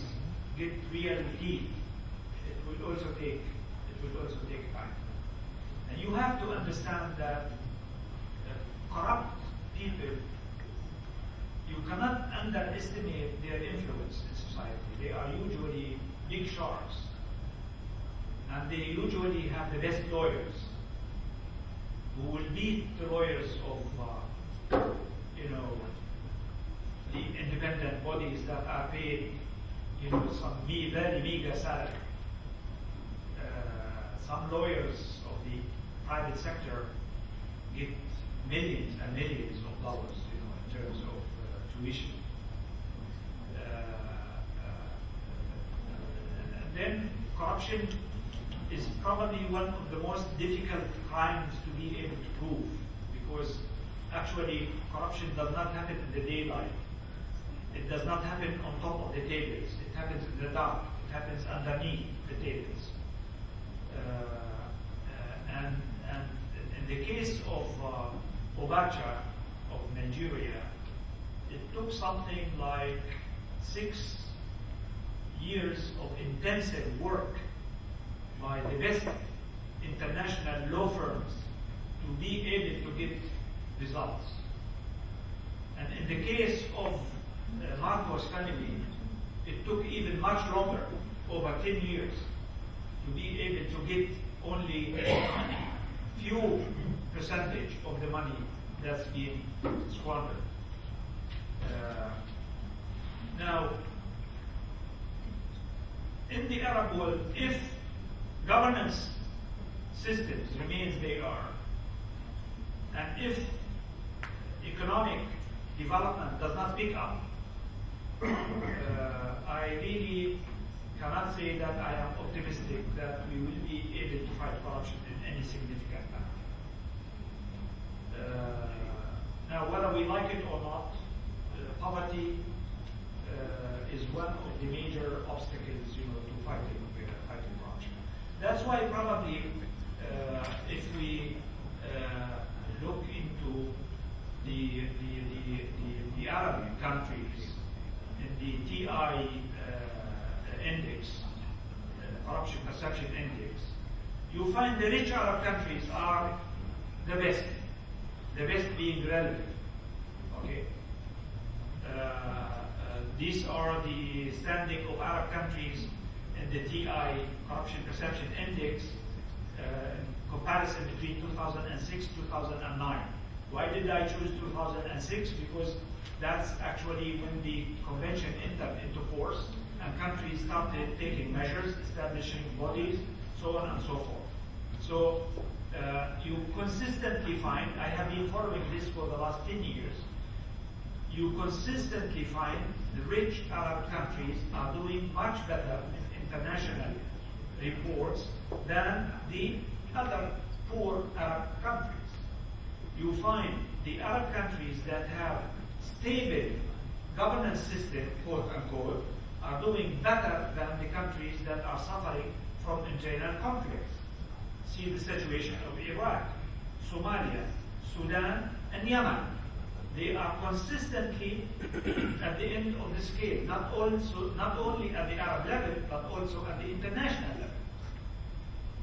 get real teeth, it will also take time. And you have to understand that corrupt people, you cannot underestimate their influence in society. They are usually big sharks, and they usually have the best lawyers, who will beat the lawyers of, the independent bodies that are paid, some very meager salary. Some lawyers of the private sector get millions and millions of dollars, in terms of tuition. And then corruption is probably one of the most difficult crimes to be able to prove, because actually corruption does not happen in the daylight. It does not happen on top of the tables. It happens in the dark. It happens underneath the tables. And in the case of Obacha of Nigeria, it took something like 6 years of intensive work by the best international law firms to be able to get results. And in the case of Marcos family, it took even much longer, over 10 years, to be able to get only a few percentage of the money that's being squandered. Now, in the Arab world, if governance systems remain as they are, and if economic development does not pick up, I really cannot say that I am optimistic that we will be able to fight corruption in any significant manner. Now, whether we like it or not, poverty is one of the major obstacles, to fighting corruption. That's why probably if we look into the Arab countries in the TI index, corruption perception index, you find the rich Arab countries are the best being relevant. Okay. These are the standing of Arab countries in the TI corruption perception index comparison between 2006 2009. Why did I choose 2006? Because that's actually when the convention entered into force and countries started taking measures, establishing bodies, so on and so forth. So you consistently find, I have been following this for the last 10 years, you consistently find the rich Arab countries are doing much better in international reports than the other poor Arab countries. You find the Arab countries that have stable governance system, quote unquote, are doing better than the countries that are suffering from internal conflicts. See the situation of Iraq, Somalia, Sudan, and Yemen. They are consistently at the end of the scale, not only at the Arab level, but also at the international level.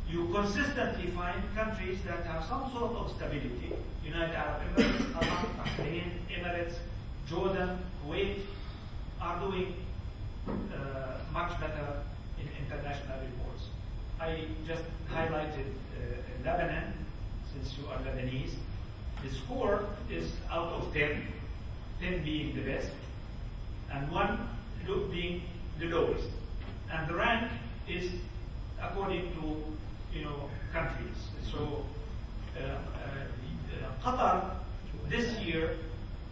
You consistently find countries that have some sort of stability, United Arab Emirates, Qatar, Bahrain, Emirates, Jordan, Kuwait, are doing much better in international reports. I just highlighted Lebanon, since you are Lebanese. The score is out of 10, 10 being the best, and 1 being the lowest. And the rank is according to countries. So Qatar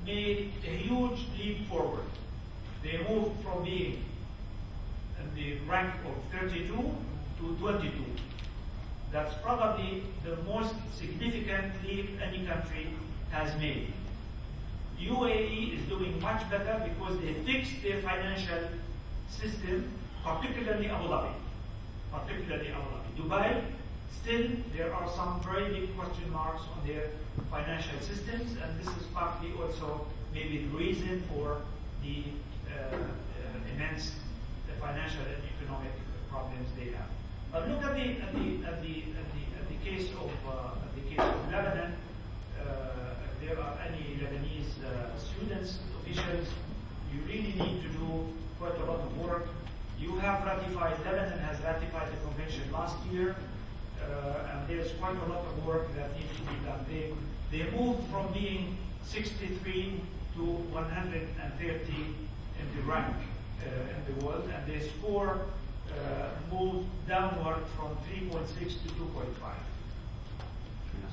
made a huge leap forward. They moved from being in the rank of 32 to 22. That's probably the most significant leap any country has made. UAE is doing much better because they fixed their financial system, particularly Abu Dhabi. Dubai, still there are some very big question marks on their financial systems, and this is partly also maybe the reason for the immense financial and economic problems they have. But look at the case of Lebanon. If there are any Lebanese students, officials, you really need to do quite a lot of work. You have ratified, Lebanon has ratified the convention last year, and there's quite a lot of work that needs to be done. They moved from being 63 to 130 in the rank in the world, and their score moved downward from 3.6 to 2.5.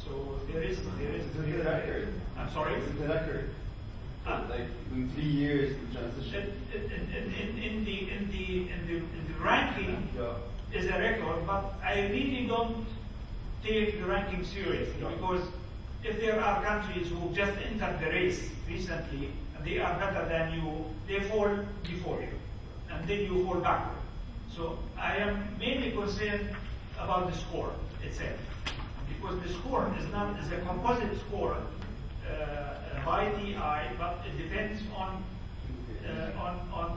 So there is Isn't that accurate? I'm sorry? Isn't that accurate? Like in 3 years, the transition. In the ranking Yeah. is a record, but I really don't take the ranking seriously because if there are countries who just entered the race recently and they are better than you, they fall before you, and then you fall backward. So I am mainly concerned about the score itself, because the score is a composite score by TI, but it depends on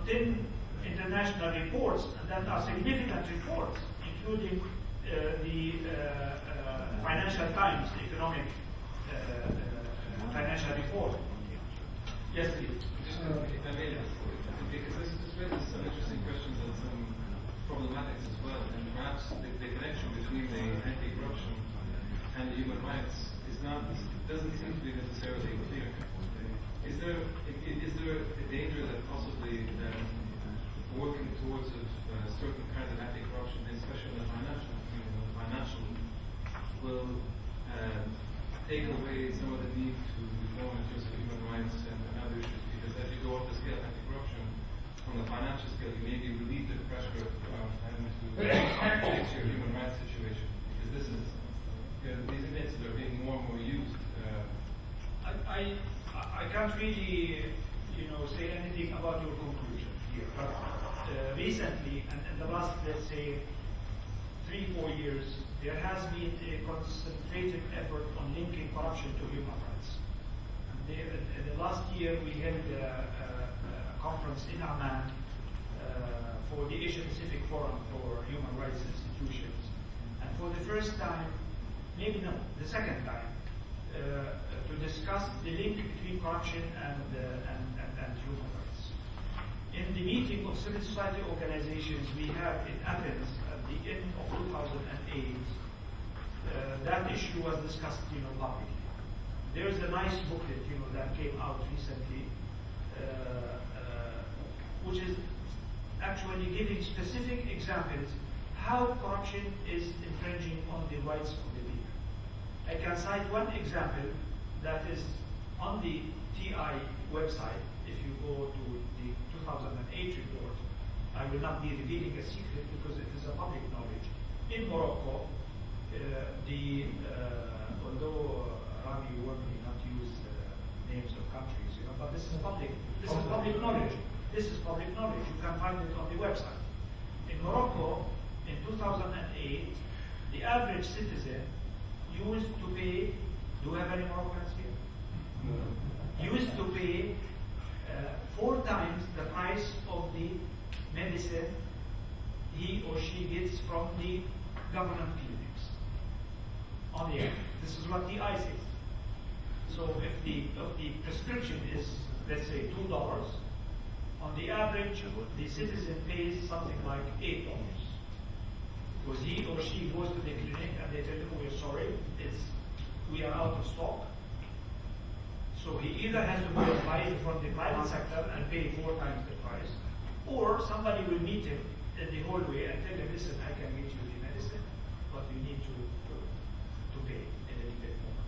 10 international reports, and that are significant reports, including the Financial Times economic financial report. Yes, please. Just if I may, because this has raised some interesting questions and some problematics as well, and perhaps the connection between the anti-corruption and the human rights doesn't seem to be necessarily clear. Is there a danger that possibly working towards certain kinds of anti-corruption, especially in the financial, will take away some of the need to reform in terms of human rights and other issues? Because as you go up the scale of anti-corruption, on the financial scale, you maybe relieve the pressure of having to fix your human rights situation. Because this is, these indexes are being more and more used. I can't really, say anything about your conclusion here. But recently, and in the last, let's say, 3-4 years, there has been a concentrated effort on linking corruption to human rights. And in the last year, we held a conference in Amman for the Asia Pacific Forum for Human Rights Institutions. And for the first time, maybe no, the second time, to discuss the link between corruption and human rights. In the meeting of civil society organizations we had in Athens at the end of 2008, that issue was discussed, publicly. There is a nice booklet, that came out recently, which is actually giving specific examples how corruption is infringing on the rights of the people. I can cite one example that is on the TI website. If you go to the 2008 report, I will not be revealing a secret because it is a public knowledge. In Morocco, although Rami warned me not to use names of countries, but this is public knowledge. This is public knowledge. You can find it on the website. In Morocco, in 2008, the average citizen used to pay. Do we have any Moroccans here? No. Used to pay 4 times the price of the medicine he or she gets from the government clinics. On the air. This is what the TI says. So if the prescription is, let's say, $2, on the average, the citizen pays something like $8. Because he or she goes to the clinic and they tell him, we're sorry, we are out of stock. So he either has to go and buy it from the private sector and pay 4 times the price, or somebody will meet him in the hallway and tell him, listen, I can get you the medicine, but you need to pay a little bit more.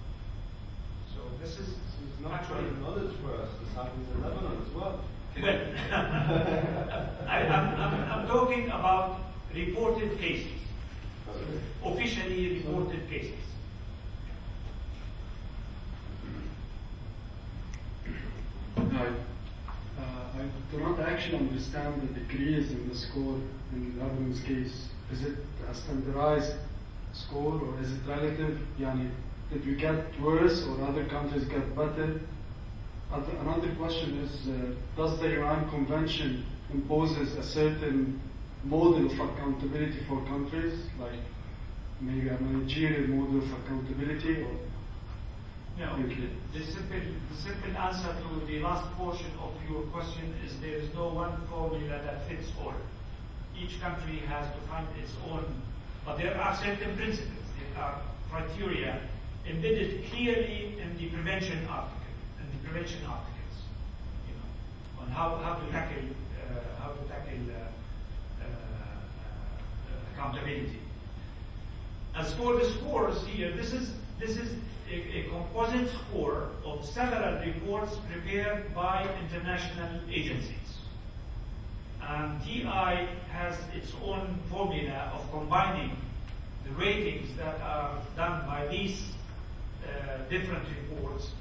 So this is It's not actually knowledge for us. I'm talking about reported cases, officially reported cases. Hi. I do not actually understand the decrease in the score in Lebanon's case. Is it a standardized score or is it relative? Yani, did we get worse or other countries get better? Another question is, does the UN Convention imposes a certain model of accountability for countries, like maybe a managerial model of accountability? Or No, the simple answer to the last portion of your question is there is no one formula that fits all. Each country has to find its own, but there are certain principles, there are criteria embedded clearly in the prevention articles, on how to tackle accountability. As for the scores here, this is a composite score of several reports prepared by international agencies. And TI has its own formula of combining the ratings that are done by these different reports,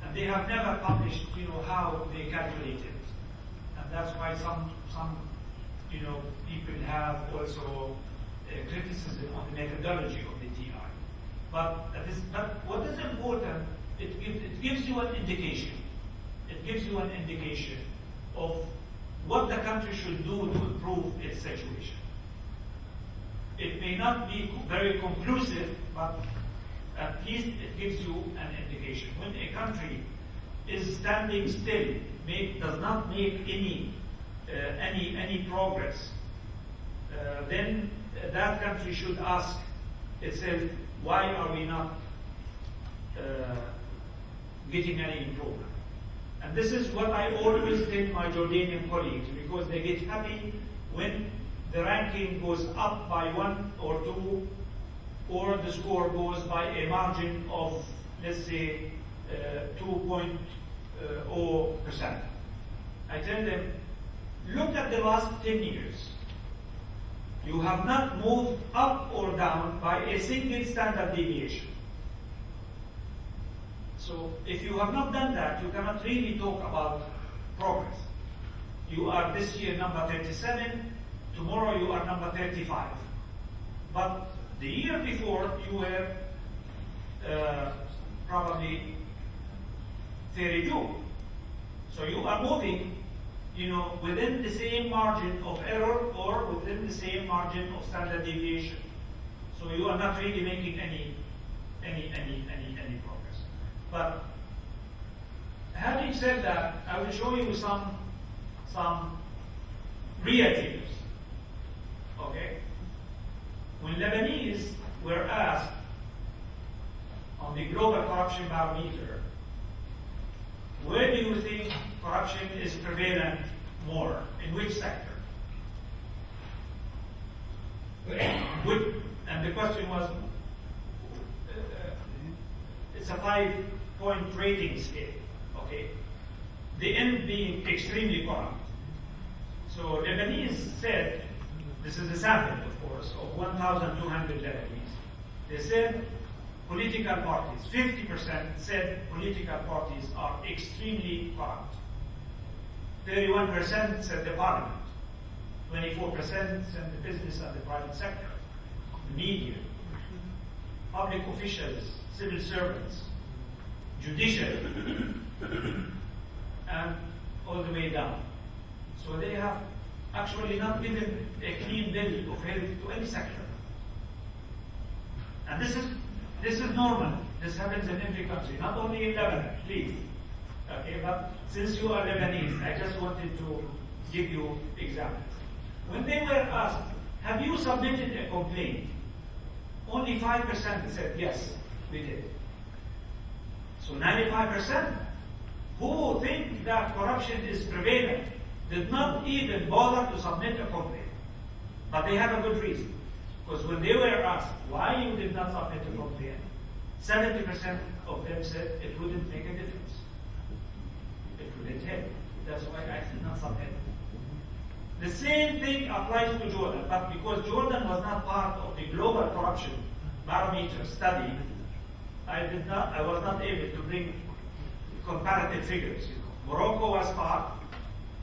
and they have never published, how they calculate it. And that's why some people have also criticism on the methodology of the TI. But what is important, it gives you an indication. It gives you an indication of what the country should do to improve its situation. It may not be very conclusive, but at least it gives you an indication. When a country is standing still, does not make any progress, then that country should ask itself, why are we not getting any improvement? And this is what I always tell my Jordanian colleagues, because they get happy when the ranking goes up by 1 or 2, or the score goes by a margin of, let's say, 2.0%. I tell them, look at the last 10 years. You have not moved up or down by a single standard deviation. So if you have not done that, you cannot really talk about progress. You are this year number 37, tomorrow you are number 35. But the year before you were probably 32. So you are moving, within the same margin of error or within the same margin of standard deviation. So you are not really making any progress. But having said that, I will show you some real figures. Okay? When Lebanese were asked on the global corruption barometer, where do you think corruption is prevalent more? In which sector? And the question was, it's a 5-point rating scale, okay? The end being extremely corrupt. So Lebanese said, this is a sample, of course, of 1,200 Lebanese. They said political parties, 50% said political parties are extremely corrupt. 31% said the parliament. 24% said the business and the private sector, the media, public officials, civil servants, judiciary, and all the way down. So they have actually not given a clean bill of health to any sector. And this is normal. This happens in every country, not only in Lebanon, please. Okay, but since you are Lebanese, I just wanted to give you examples. When they were asked, have you submitted a complaint? Only 5% said, yes, we did. So 95% who think that corruption is prevalent did not even bother to submit a complaint. But they have a good reason. Because when they were asked why you did not submit a complaint, 70% of them said it wouldn't make a difference. It wouldn't help. That's why I did not submit. same thing applies to Jordan, but because Jordan was not part of the global corruption barometer study, I was not able to bring comparative figures. Morocco was part,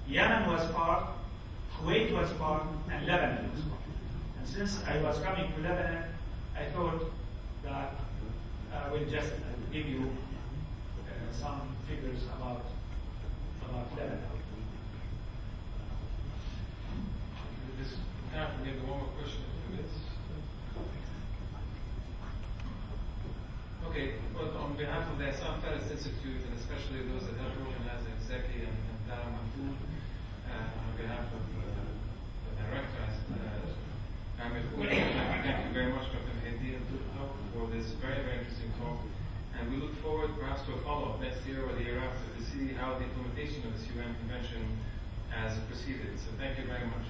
Yemen was part, Kuwait was part, and Lebanon was part. And since I was coming to Lebanon, I thought that I will just give you some figures about Lebanon. This time, maybe one more question. Okay, but on behalf of the Issam Fares Institute, and especially those that helped organize it, Zeki and Tara Mahfoud, on behalf of the director, Ahmed Foud, thank you very much, Dr. Muhyieddeen Touq, for this very, very interesting talk. And we look forward perhaps to a follow-up next year or the year after to see how the implementation of this UN Convention has proceeded. So thank you very much.